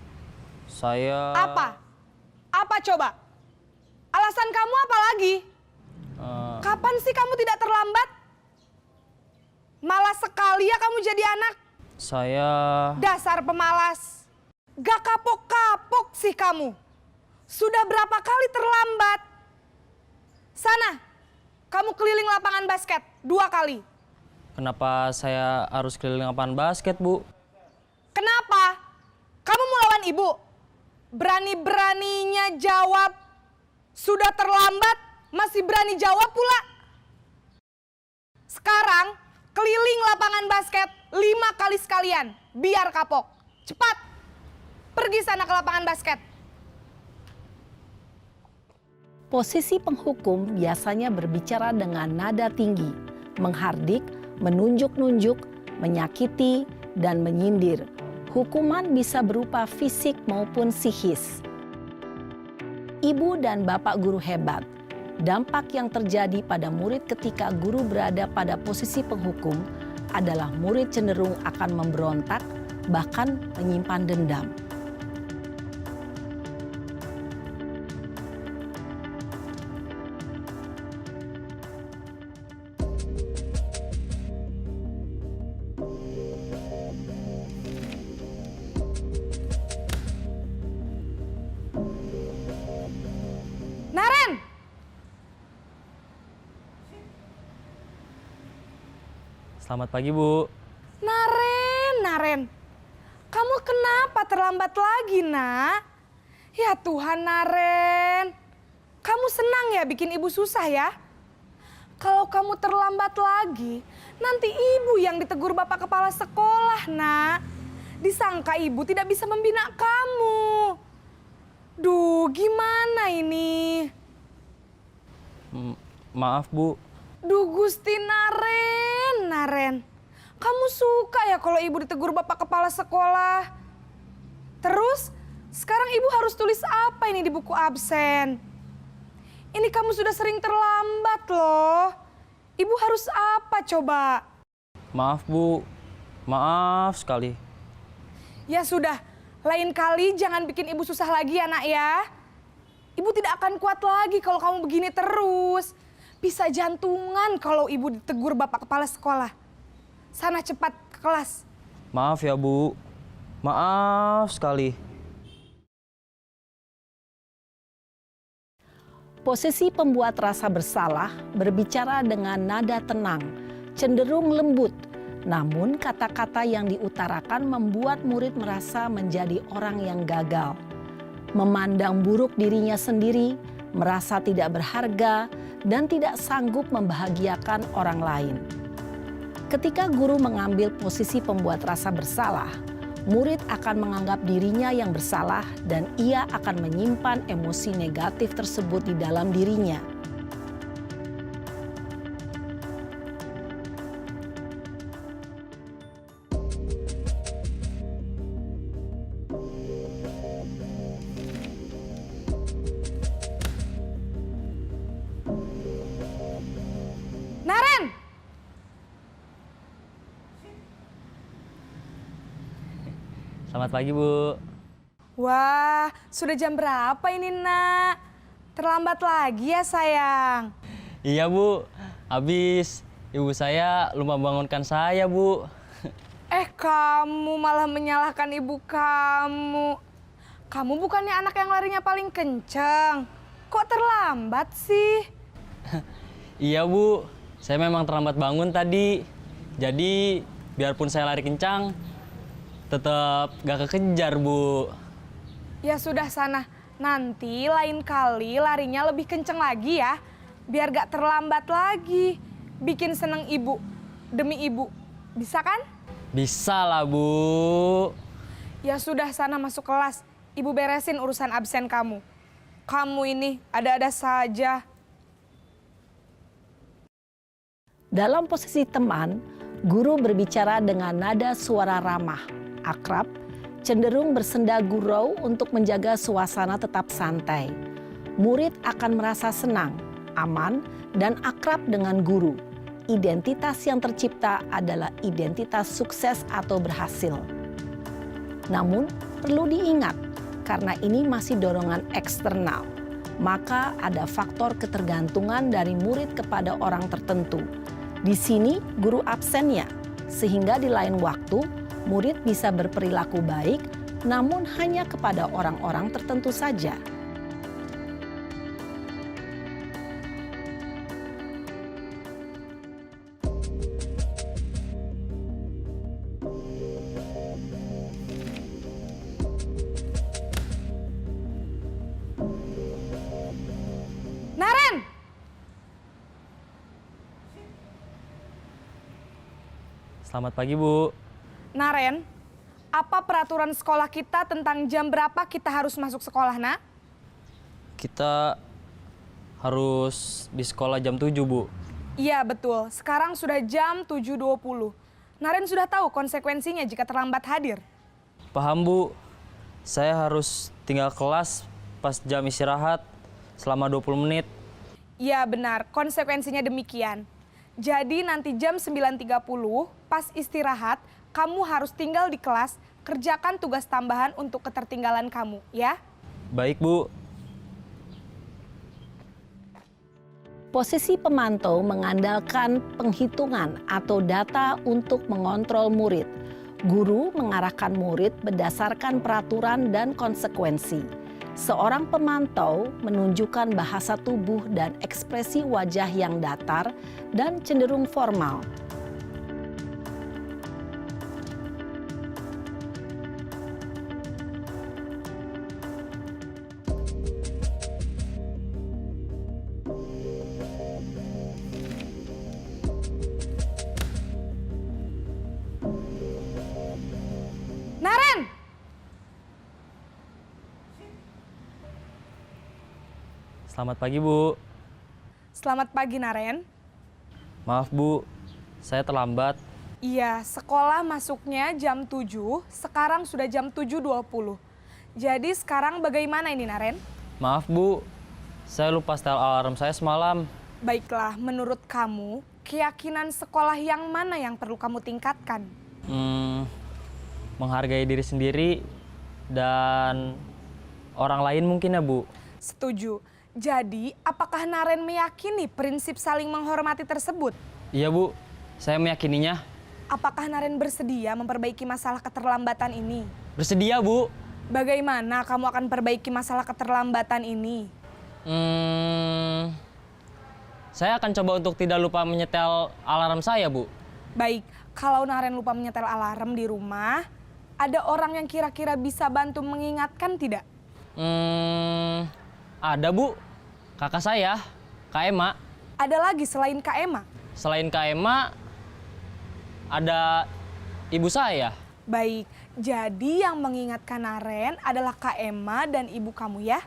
Saya... Apa? Apa coba? Alasan kamu apa lagi? Kapan sih kamu tidak terlambat? Malas sekali ya kamu jadi anak. Saya... Dasar pemalas. Gak kapok-kapok sih kamu. Sudah berapa kali terlambat? Sana, kamu keliling lapangan basket 2 kali. Kenapa saya harus keliling lapangan basket, Bu? Kenapa? Kamu mau lawan ibu? Berani-beraninya jawab. Sudah terlambat, masih berani jawab pula. Sekarang, keliling lapangan basket 5 kali sekalian. Biar kapok. Cepat, pergi sana ke lapangan basket. Posisi penghukum biasanya berbicara dengan nada tinggi, menghardik, menunjuk-nunjuk, menyakiti, dan menyindir. Hukuman bisa berupa fisik maupun psikis. Ibu dan bapak guru hebat. Dampak yang terjadi pada murid ketika guru berada pada posisi penghukum adalah murid cenderung akan memberontak, bahkan menyimpan dendam. Naren! Selamat pagi, Bu. Naren. Kamu kenapa terlambat lagi, Nak? Ya Tuhan, Naren. Kamu senang ya bikin ibu susah ya? Kalau kamu terlambat lagi, nanti ibu yang ditegur bapak kepala sekolah, Nak. Disangka ibu tidak bisa membina kamu. Duh, gimana ini? Maaf, Bu. Duh, Gusti Naren. Kamu suka ya kalau ibu ditegur bapak kepala sekolah? Terus, sekarang ibu harus tulis apa ini di buku absen? Ini kamu sudah sering terlambat loh. Ibu harus apa coba? Maaf, Bu. Maaf sekali. Ya sudah, lain kali jangan bikin ibu susah lagi ya, Nak ya. Ibu tidak akan kuat lagi kalau kamu begini terus. Bisa jantungan kalau ibu ditegur bapak kepala sekolah. Sana cepat ke kelas. Maaf ya, Bu. Maaf sekali. Posisi pembuat rasa bersalah berbicara dengan nada tenang, cenderung lembut. Namun kata-kata yang diutarakan membuat murid merasa menjadi orang yang gagal. Memandang buruk dirinya sendiri, merasa tidak berharga, dan tidak sanggup membahagiakan orang lain. Ketika guru mengambil posisi pembuat rasa bersalah, murid akan menganggap dirinya yang bersalah dan ia akan menyimpan emosi negatif tersebut di dalam dirinya. Naren! Selamat pagi, Bu. Wah, sudah jam berapa ini, Nak? Terlambat lagi ya, sayang. Iya, Bu. Habis ibu saya lupa bangunkan saya, Bu. Kamu malah menyalahkan ibu kamu. Kamu bukannya anak yang larinya paling kenceng. Kok terlambat sih? Iya, Bu. Saya memang terlambat bangun tadi. Jadi, biarpun saya lari kencang, tetap gak kekejar, Bu. Ya sudah sana, nanti lain kali larinya lebih kenceng lagi ya. Biar gak terlambat lagi. Bikin seneng ibu, demi ibu. Bisa kan? Bisa lah, Bu. Ya sudah sana masuk kelas. Ibu beresin urusan absen kamu. Kamu ini ada-ada saja. Dalam posisi teman, guru berbicara dengan nada suara ramah, akrab, cenderung bersenda gurau untuk menjaga suasana tetap santai. Murid akan merasa senang, aman, dan akrab dengan guru. Identitas yang tercipta adalah identitas sukses atau berhasil. Namun, perlu diingat, karena ini masih dorongan eksternal, maka ada faktor ketergantungan dari murid kepada orang tertentu. Di sini, guru absennya, sehingga di lain waktu, murid bisa berperilaku baik, namun hanya kepada orang-orang tertentu saja. Naren! Selamat pagi, Bu. Naren, apa peraturan sekolah kita tentang jam berapa kita harus masuk sekolah, Nak? Kita harus di sekolah jam 7, Bu. Iya, betul. Sekarang sudah jam 7.20. Naren sudah tahu konsekuensinya jika terlambat hadir. Paham, Bu. Saya harus tinggal kelas pas jam istirahat selama 20 menit. Iya, benar. Konsekuensinya demikian. Jadi nanti jam 9.30 pas istirahat, kamu harus tinggal di kelas, kerjakan tugas tambahan untuk ketertinggalan kamu, ya? Baik, Bu. Posisi pemantau mengandalkan penghitungan atau data untuk mengontrol murid. Guru mengarahkan murid berdasarkan peraturan dan konsekuensi. Seorang pemantau menunjukkan bahasa tubuh dan ekspresi wajah yang datar dan cenderung formal. Naren! Selamat pagi, Bu. Selamat pagi, Naren. Maaf, Bu. Saya terlambat. Iya, sekolah masuknya jam 7, sekarang sudah jam 7.20. Jadi sekarang bagaimana ini, Naren? Maaf, Bu. Saya lupa setel alarm saya semalam. Baiklah, menurut kamu, keyakinan sekolah yang mana yang perlu kamu tingkatkan? Menghargai diri sendiri dan orang lain mungkin ya, Bu. Setuju. Jadi, apakah Naren meyakini prinsip saling menghormati tersebut? Iya, Bu. Saya meyakininya. Apakah Naren bersedia memperbaiki masalah keterlambatan ini? Bersedia, Bu. Bagaimana kamu akan perbaiki masalah keterlambatan ini? Saya akan coba untuk tidak lupa menyetel alarm saya, Bu. Baik, kalau Naren lupa menyetel alarm di rumah, ada orang yang kira-kira bisa bantu mengingatkan tidak? Ada, Bu. Kakak saya, Kak Ema. Ada lagi selain Kak Ema? Selain Kak Ema, ada ibu saya. Baik, jadi yang mengingatkan Naren adalah Kak Emma dan ibu kamu ya?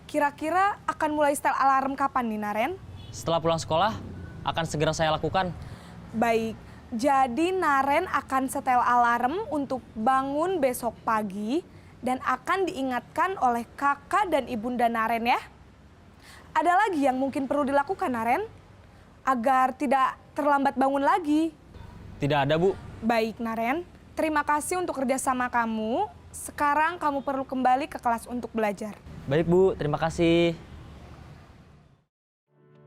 Kira-kira akan mulai setel alarm kapan nih Naren? Setelah pulang sekolah, akan segera saya lakukan. Baik, jadi Naren akan setel alarm untuk bangun besok pagi dan akan diingatkan oleh kakak dan ibunda Naren ya. Ada lagi yang mungkin perlu dilakukan Naren? Agar tidak terlambat bangun lagi. Tidak ada, Bu. Baik Naren, terima kasih untuk kerjasama kamu. Sekarang kamu perlu kembali ke kelas untuk belajar. Baik, Bu. Terima kasih.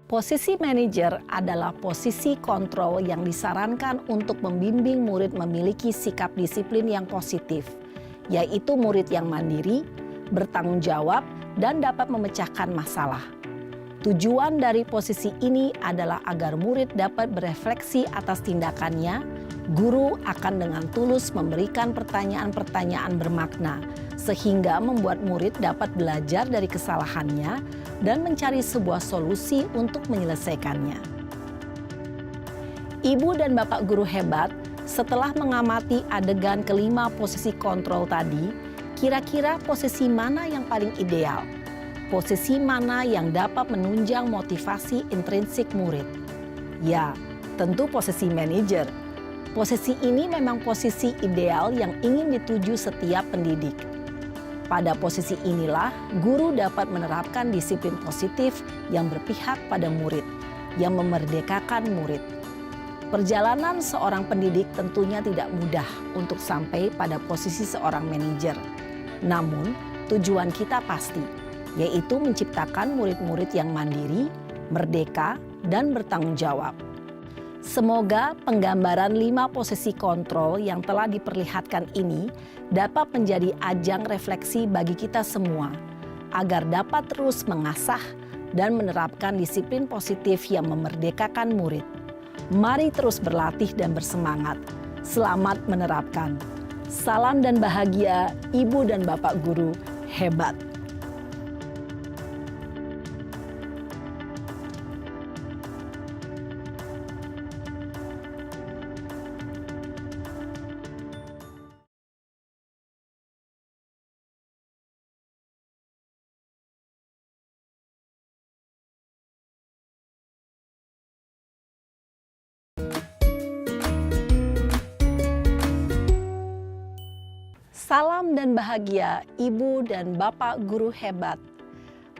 Posisi manajer adalah posisi kontrol yang disarankan untuk membimbing murid memiliki sikap disiplin yang positif, yaitu murid yang mandiri, bertanggung jawab, dan dapat memecahkan masalah. Tujuan dari posisi ini adalah agar murid dapat berefleksi atas tindakannya. Guru akan dengan tulus memberikan pertanyaan-pertanyaan bermakna, sehingga membuat murid dapat belajar dari kesalahannya dan mencari sebuah solusi untuk menyelesaikannya. Ibu dan bapak guru hebat, setelah mengamati adegan kelima posisi kontrol tadi, kira-kira posisi mana yang paling ideal? Posisi mana yang dapat menunjang motivasi intrinsik murid? Ya, tentu posisi manajer. Posisi ini memang posisi ideal yang ingin dituju setiap pendidik. Pada posisi inilah, guru dapat menerapkan disiplin positif yang berpihak pada murid, yang memerdekakan murid. Perjalanan seorang pendidik tentunya tidak mudah untuk sampai pada posisi seorang manajer. Namun, tujuan kita pasti, yaitu menciptakan murid-murid yang mandiri, merdeka, dan bertanggung jawab. Semoga penggambaran 5 posisi kontrol yang telah diperlihatkan ini dapat menjadi ajang refleksi bagi kita semua, agar dapat terus mengasah dan menerapkan disiplin positif yang memerdekakan murid. Mari terus berlatih dan bersemangat. Selamat menerapkan. Salam dan bahagia, Ibu dan Bapak Guru hebat. Salam dan bahagia, Ibu dan Bapak Guru hebat.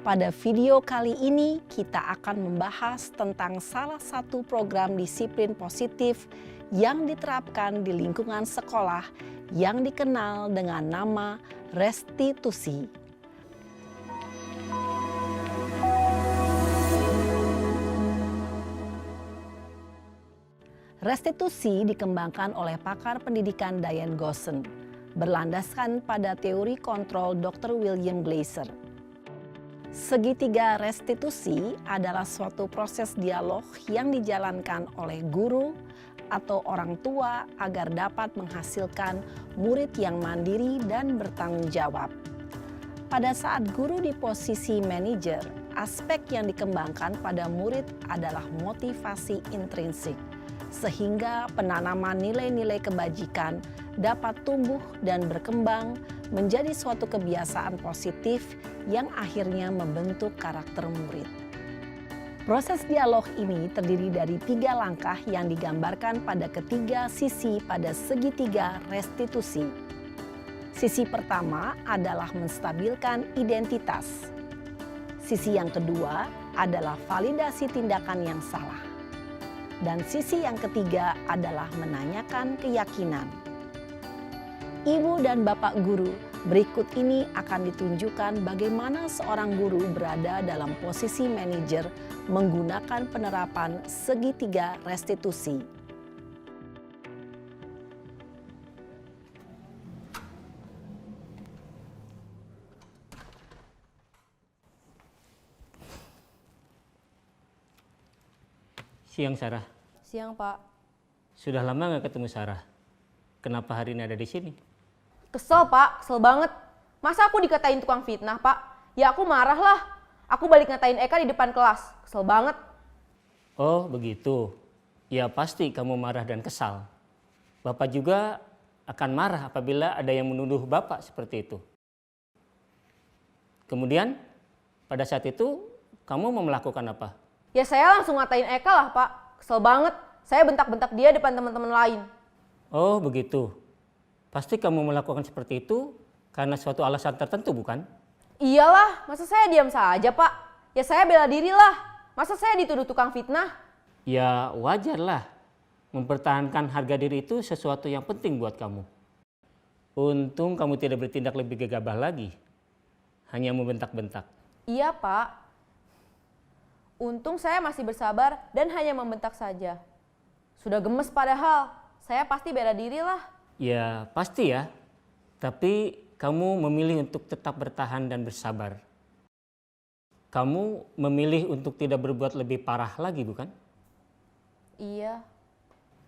Pada video kali ini kita akan membahas tentang salah satu program disiplin positif yang diterapkan di lingkungan sekolah yang dikenal dengan nama restitusi. Restitusi dikembangkan oleh pakar pendidikan Diane Gosson, berlandaskan pada teori kontrol Dr. William Glasser. Segitiga restitusi adalah suatu proses dialog yang dijalankan oleh guru atau orang tua agar dapat menghasilkan murid yang mandiri dan bertanggung jawab. Pada saat guru di posisi manajer, aspek yang dikembangkan pada murid adalah motivasi intrinsik, sehingga penanaman nilai-nilai kebajikan dapat tumbuh dan berkembang menjadi suatu kebiasaan positif yang akhirnya membentuk karakter murid. Proses dialog ini terdiri dari 3 langkah yang digambarkan pada ketiga sisi pada segitiga restitusi. Sisi pertama adalah menstabilkan identitas. Sisi yang kedua adalah validasi tindakan yang salah. Dan sisi yang ketiga adalah menanyakan keyakinan. Ibu dan Bapak Guru, berikut ini akan ditunjukkan bagaimana seorang guru berada dalam posisi manajer menggunakan penerapan segitiga restitusi. Siang Sarah. Siang Pak. Sudah lama nggak ketemu Sarah. Kenapa hari ini ada di sini? Kesel Pak, kesel banget. Masa aku dikatain tukang fitnah Pak? Ya aku marah lah. Aku balik ngatain Eka di depan kelas. Kesel banget. Oh begitu. Ya pasti kamu marah dan kesal. Bapak juga akan marah apabila ada yang menuduh Bapak seperti itu. Kemudian pada saat itu kamu mau melakukan apa? Ya saya langsung ngatain Eka lah Pak. Kesel banget. Saya bentak-bentak dia depan teman-teman lain. Oh begitu. Pasti kamu melakukan seperti itu karena suatu alasan tertentu bukan? Iyalah, masa saya diam saja Pak? Ya saya bela diri lah. Masa saya dituduh tukang fitnah? Ya wajar lah. Mempertahankan harga diri itu sesuatu yang penting buat kamu. Untung kamu tidak bertindak lebih gegabah lagi. Hanya membentak-bentak. Iya Pak. Untung saya masih bersabar dan hanya membentak saja. Sudah gemes padahal. Saya pasti bela diri lah. Ya pasti ya. Tapi kamu memilih untuk tetap bertahan dan bersabar. Kamu memilih untuk tidak berbuat lebih parah lagi bukan? Iya.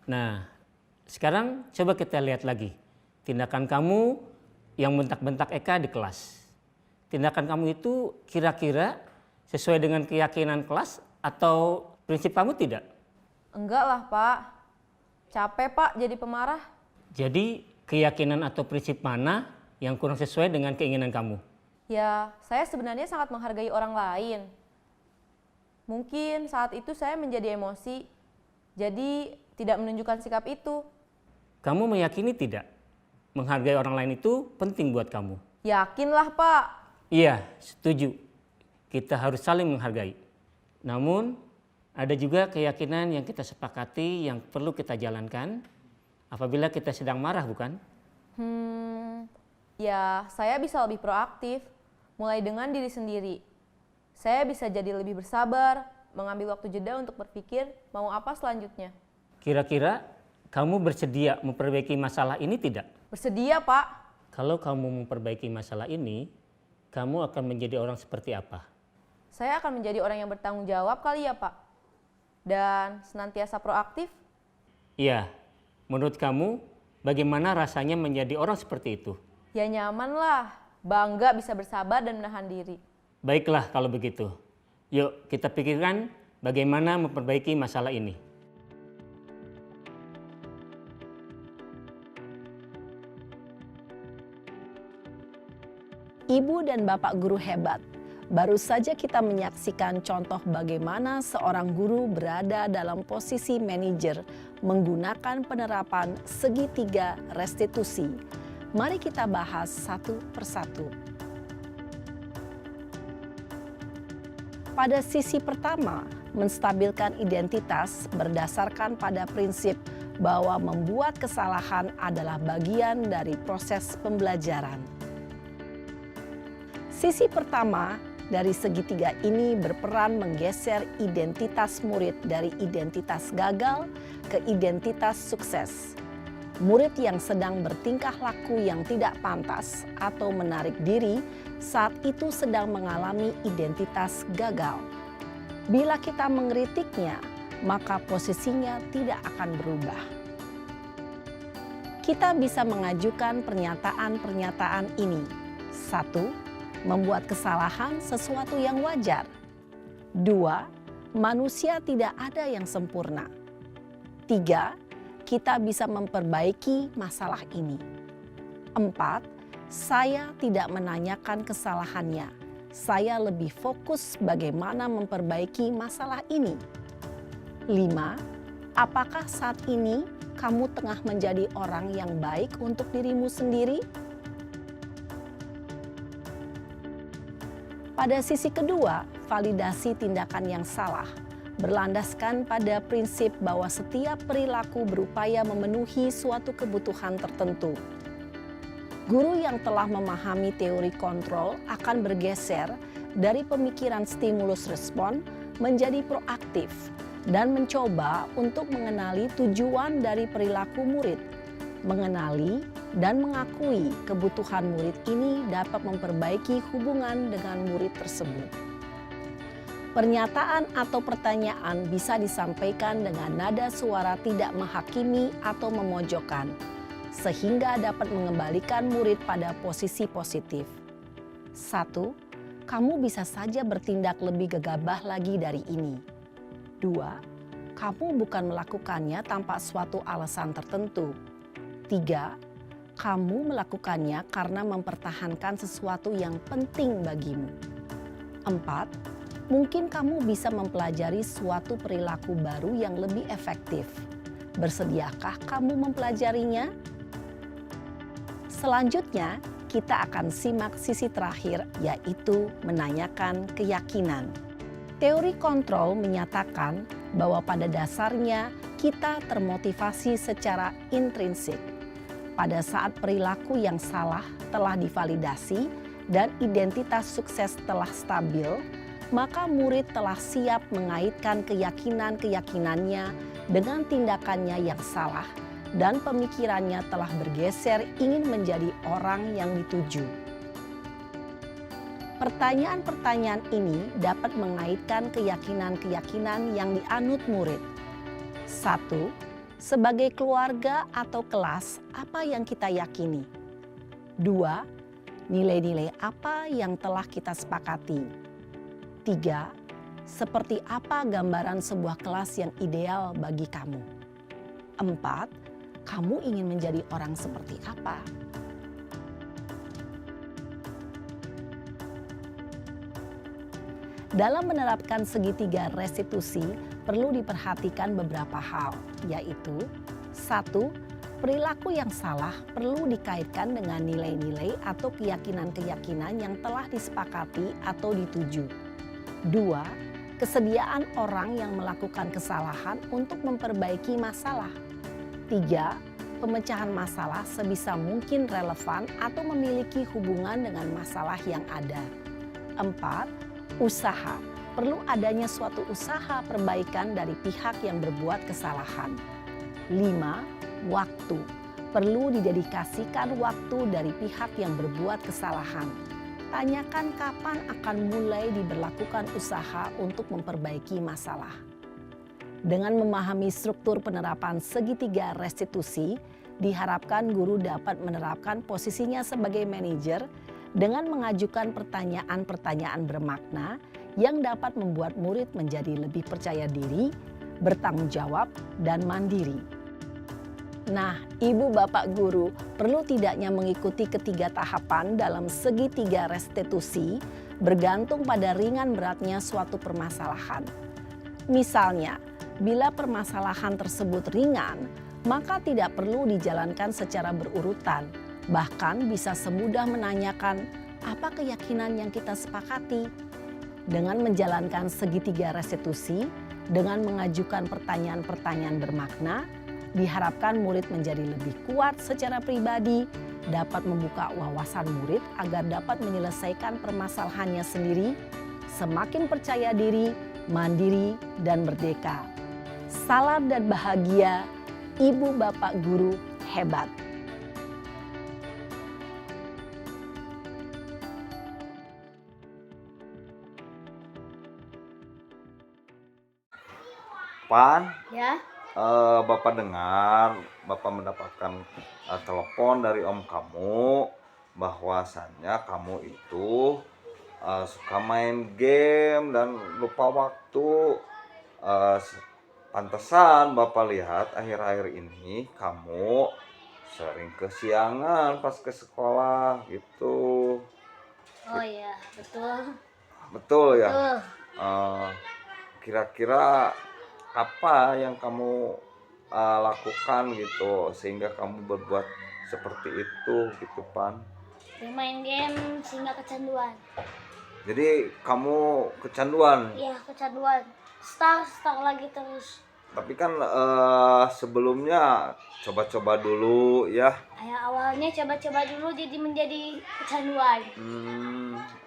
Nah, sekarang coba kita lihat lagi tindakan kamu yang bentak-bentak Eka di kelas. Tindakan kamu itu kira-kira sesuai dengan keyakinan kelas atau prinsip kamu tidak? Enggak lah Pak. Capek Pak jadi pemarah. Jadi keyakinan atau prinsip mana yang kurang sesuai dengan keinginan kamu? Ya, saya sebenarnya sangat menghargai orang lain. Mungkin saat itu saya menjadi emosi. Jadi tidak menunjukkan sikap itu. Kamu meyakini tidak? Menghargai orang lain itu penting buat kamu. Yakinlah Pak. Iya, setuju. Kita harus saling menghargai. Namun, ada juga keyakinan yang kita sepakati yang perlu kita jalankan apabila kita sedang marah, bukan? Ya saya bisa lebih proaktif. Mulai dengan diri sendiri. Saya bisa jadi lebih bersabar, mengambil waktu jeda untuk berpikir mau apa selanjutnya. Kira-kira kamu bersedia memperbaiki masalah ini tidak? Bersedia Pak. Kalau kamu memperbaiki masalah ini, kamu akan menjadi orang seperti apa? Saya akan menjadi orang yang bertanggung jawab kali ya Pak. Dan senantiasa proaktif. Iya, menurut kamu bagaimana rasanya menjadi orang seperti itu? Ya nyaman lah, bangga bisa bersabar dan menahan diri. Baiklah kalau begitu. Yuk kita pikirkan bagaimana memperbaiki masalah ini. Ibu dan Bapak guru hebat, baru saja kita menyaksikan contoh bagaimana seorang guru berada dalam posisi manajer menggunakan penerapan segitiga restitusi. Mari kita bahas satu persatu. Pada sisi pertama, menstabilkan identitas berdasarkan pada prinsip bahwa membuat kesalahan adalah bagian dari proses pembelajaran. Sisi pertama dari segitiga ini berperan menggeser identitas murid dari identitas gagal ke identitas sukses. Murid yang sedang bertingkah laku yang tidak pantas atau menarik diri saat itu sedang mengalami identitas gagal. Bila kita mengkritiknya, maka posisinya tidak akan berubah. Kita bisa mengajukan pernyataan-pernyataan ini. 1. Membuat kesalahan sesuatu yang wajar. 2. Manusia tidak ada yang sempurna. 3. Kita bisa memperbaiki masalah ini. 4. Saya tidak menanyakan kesalahannya. Saya lebih fokus bagaimana memperbaiki masalah ini. 5. Apakah saat ini kamu tengah menjadi orang yang baik untuk dirimu sendiri? Pada sisi kedua, validasi tindakan yang salah berlandaskan pada prinsip bahwa setiap perilaku berupaya memenuhi suatu kebutuhan tertentu. Guru yang telah memahami teori kontrol akan bergeser dari pemikiran stimulus respon menjadi proaktif dan mencoba untuk mengenali tujuan dari perilaku murid. Mengenali dan mengakui kebutuhan murid ini dapat memperbaiki hubungan dengan murid tersebut. Pernyataan atau pertanyaan bisa disampaikan dengan nada suara tidak menghakimi atau memojokkan, sehingga dapat mengembalikan murid pada posisi positif. 1. Kamu bisa saja bertindak lebih gegabah lagi dari ini. 2. Kamu bukan melakukannya tanpa suatu alasan tertentu. 3. kamu melakukannya karena mempertahankan sesuatu yang penting bagimu. 4. Mungkin kamu bisa mempelajari suatu perilaku baru yang lebih efektif. Bersediakah kamu mempelajarinya? Selanjutnya, kita akan simak sisi terakhir, yaitu menanyakan keyakinan. Teori kontrol menyatakan bahwa pada dasarnya kita termotivasi secara intrinsik. Pada saat perilaku yang salah telah divalidasi dan identitas sukses telah stabil, maka murid telah siap mengaitkan keyakinan-keyakinannya dengan tindakannya yang salah dan pemikirannya telah bergeser ingin menjadi orang yang dituju. Pertanyaan-pertanyaan ini dapat mengaitkan keyakinan-keyakinan yang dianut murid. 1. Sebagai keluarga atau kelas, apa yang kita yakini? 2. Nilai-nilai apa yang telah kita sepakati? 3. Seperti apa gambaran sebuah kelas yang ideal bagi kamu? 4. Kamu ingin menjadi orang seperti apa? Dalam menerapkan segitiga restitusi, perlu diperhatikan beberapa hal, yaitu 1. Perilaku yang salah perlu dikaitkan dengan nilai-nilai atau keyakinan-keyakinan yang telah disepakati atau dituju. 2. Kesediaan orang yang melakukan kesalahan untuk memperbaiki masalah. 3. Pemecahan masalah sebisa mungkin relevan atau memiliki hubungan dengan masalah yang ada. 4. Usaha. Perlu adanya suatu usaha perbaikan dari pihak yang berbuat kesalahan. 5. Waktu. Perlu didedikasikan waktu dari pihak yang berbuat kesalahan. Tanyakan kapan akan mulai diberlakukan usaha untuk memperbaiki masalah. Dengan memahami struktur penerapan segitiga restitusi, diharapkan guru dapat menerapkan posisinya sebagai manajer dengan mengajukan pertanyaan-pertanyaan bermakna yang dapat membuat murid menjadi lebih percaya diri, bertanggung jawab, dan mandiri. Nah, ibu bapak guru perlu tidaknya mengikuti ketiga tahapan dalam segitiga restitusi bergantung pada ringan beratnya suatu permasalahan. Misalnya, bila permasalahan tersebut ringan, maka tidak perlu dijalankan secara berurutan. Bahkan bisa semudah menanyakan, apa keyakinan yang kita sepakati? Dengan menjalankan segitiga restitusi, dengan mengajukan pertanyaan-pertanyaan bermakna, diharapkan murid menjadi lebih kuat secara pribadi, dapat membuka wawasan murid agar dapat menyelesaikan permasalahannya sendiri, semakin percaya diri, mandiri, dan merdeka. Salam dan bahagia, ibu bapak guru hebat. Pan, Ya, Bapak dengar, Bapak mendapatkan telepon dari om kamu bahwasannya kamu itu suka main game dan lupa waktu. Pantesan Bapak lihat akhir-akhir ini kamu sering kesiangan pas ke sekolah gitu. oh ya, betul. Betul ya? Betul. Kira-kira apa yang kamu lakukan gitu sehingga kamu berbuat seperti itu gitu Pan? Main game sehingga kecanduan. Jadi kamu kecanduan. Iya, kecanduan. Star lagi terus. Tapi kan sebelumnya coba-coba dulu ya. Awalnya coba-coba dulu jadi menjadi kecanduan.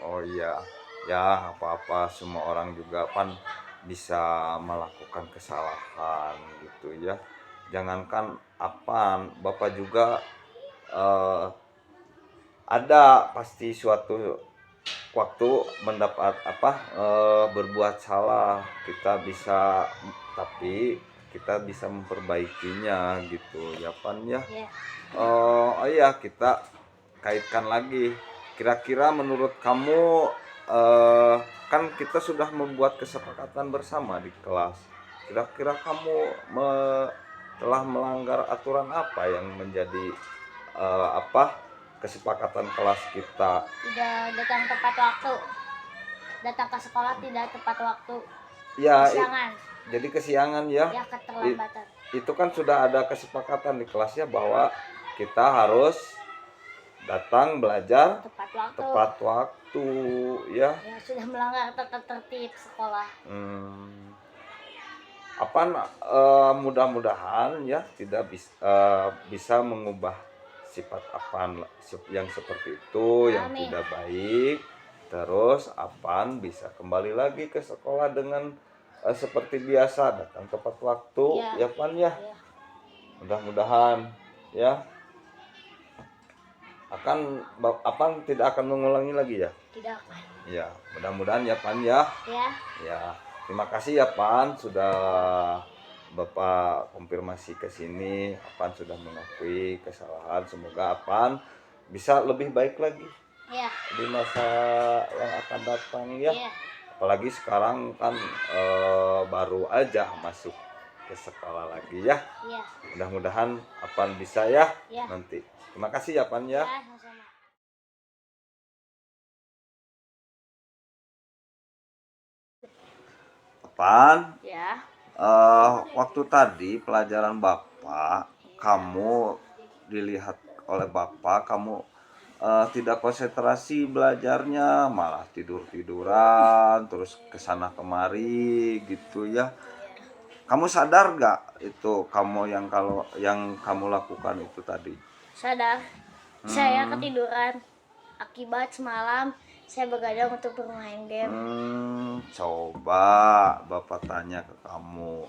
Oh iya. Ya apa-apa, semua orang juga Pan bisa melakukan kesalahan gitu ya. Jangankan apaan, Bapak juga ada pasti suatu waktu mendapat berbuat salah. Tapi kita bisa memperbaikinya gitu ya Pan ya. Yeah. Oh iya, kita kaitkan lagi. Kira-kira menurut kamu kan kita sudah membuat kesepakatan bersama di kelas. Kira-kira kamu telah melanggar aturan apa yang menjadi kesepakatan kelas kita. Tidak datang tepat waktu. Datang ke sekolah tidak tepat waktu. Ya, Kesiangan. jadi kesiangan ya. Ya, keterlambatan. Itu kan sudah ada kesepakatan di kelasnya bahwa kita harus datang belajar Tepat waktu. tepat waktu ya. Ya, sudah melanggar tata tertib sekolah. Mudah-mudahan ya tidak bisa mengubah sifat Apan yang seperti itu yang Amin. tidak baik. Terus Apan bisa kembali lagi ke sekolah dengan seperti biasa, datang tepat waktu ya Pan ya. Ya. Mudah-mudahan ya. Apan tidak akan mengulangi lagi ya. Tidak akan. Ya, mudah-mudahan ya Pan ya. Ya. Ya, terima kasih ya Pan sudah Bapak konfirmasi ke sini. Apan sudah mengakui kesalahan. Semoga Apan bisa lebih baik lagi Ya. di masa yang akan datang ya. Ya. Apalagi sekarang kan baru aja masuk ke sekolah lagi ya. Ya. Mudah-mudahan Apan bisa ya Ya. nanti. Terima kasih ya Pan ya. Ya, sama-sama. Apan. Ya. Waktu tadi pelajaran Bapak, kamu dilihat oleh Bapak, kamu tidak konsentrasi belajarnya, malah tidur-tiduran, terus kesana kemari gitu ya. Kamu sadar gak itu yang kamu lakukan itu tadi? Sadar. Saya ketiduran. Akibat semalam saya begadang untuk bermain game. Coba Bapak tanya ke kamu,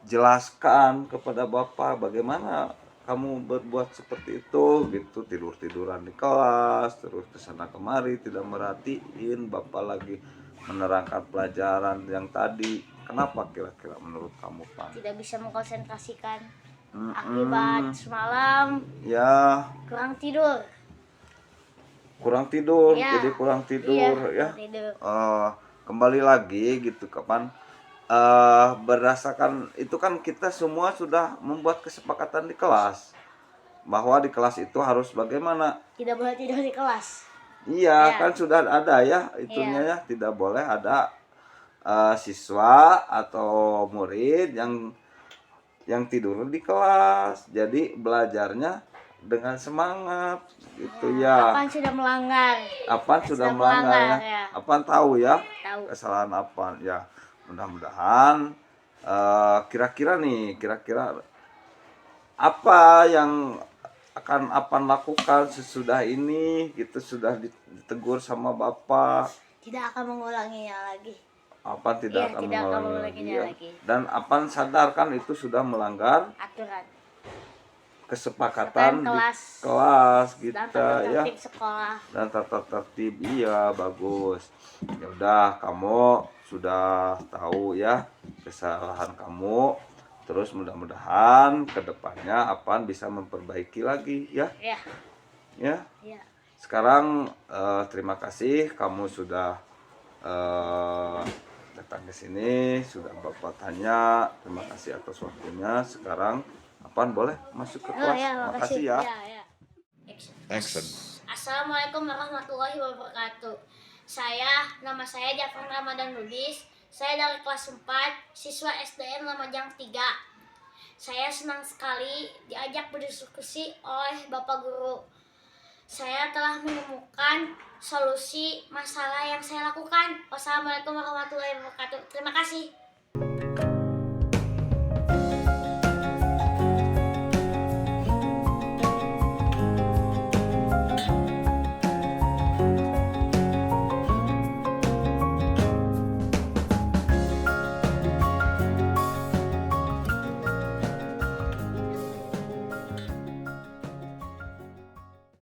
jelaskan kepada Bapak bagaimana kamu berbuat seperti itu gitu, tidur-tiduran di kelas, terus kesana kemari, tidak merhatiin Bapak lagi menerangkan pelajaran yang tadi. Kenapa kira-kira menurut kamu Pan? Tidak bisa mengkonsentrasikan. Akibat semalam Ya, kurang tidur. Ya. jadi kurang tidur ya. Kurang tidur. Kembali lagi gitu kapan berdasarkan itu kan kita semua sudah membuat kesepakatan di kelas bahwa di kelas itu harus bagaimana. Tidak boleh tidur di kelas. Iya, Ya. kan sudah ada ya itunya ya, tidak boleh ada siswa atau murid yang tidur di kelas. Jadi belajarnya dengan semangat gitu ya. Apaan sudah melanggar. Apaan sudah melanggar ya. Apaan tahu ya kesalahan Apaan ya. Mudah-mudahan kira-kira apa yang akan Apaan lakukan sesudah ini gitu, sudah ditegur sama Bapak. Tidak akan mengulanginya lagi. Apaan tidak akan mengulanginya ya. lagi. Dan Apaan sadarkan itu sudah melanggar Aturan. kesepakatan di kelas. kelas Dan kita tata ya. tertib sekolah. Dan tata tertib, iya bagus. Ya udah, kamu sudah tahu ya kesalahan kamu. Terus mudah-mudahan kedepannya Apaan bisa memperbaiki lagi ya. Ya. Ya. Ya. Sekarang terima kasih kamu sudah datang ke sini, sudah Bapak tanya. Terima kasih atas waktunya. Sekarang Apaan boleh masuk ke kelas. Makasih ya. Action. Assalamualaikum warahmatullahi wabarakatuh. Nama saya Jafar Ramadan Lubis. Saya dari kelas 4, siswa SDN Lumajang 3. Saya senang sekali diajak berdiskusi oleh Bapak Guru. Saya telah menemukan solusi masalah yang saya lakukan. Wassalamualaikum warahmatullahi wabarakatuh. Terima kasih.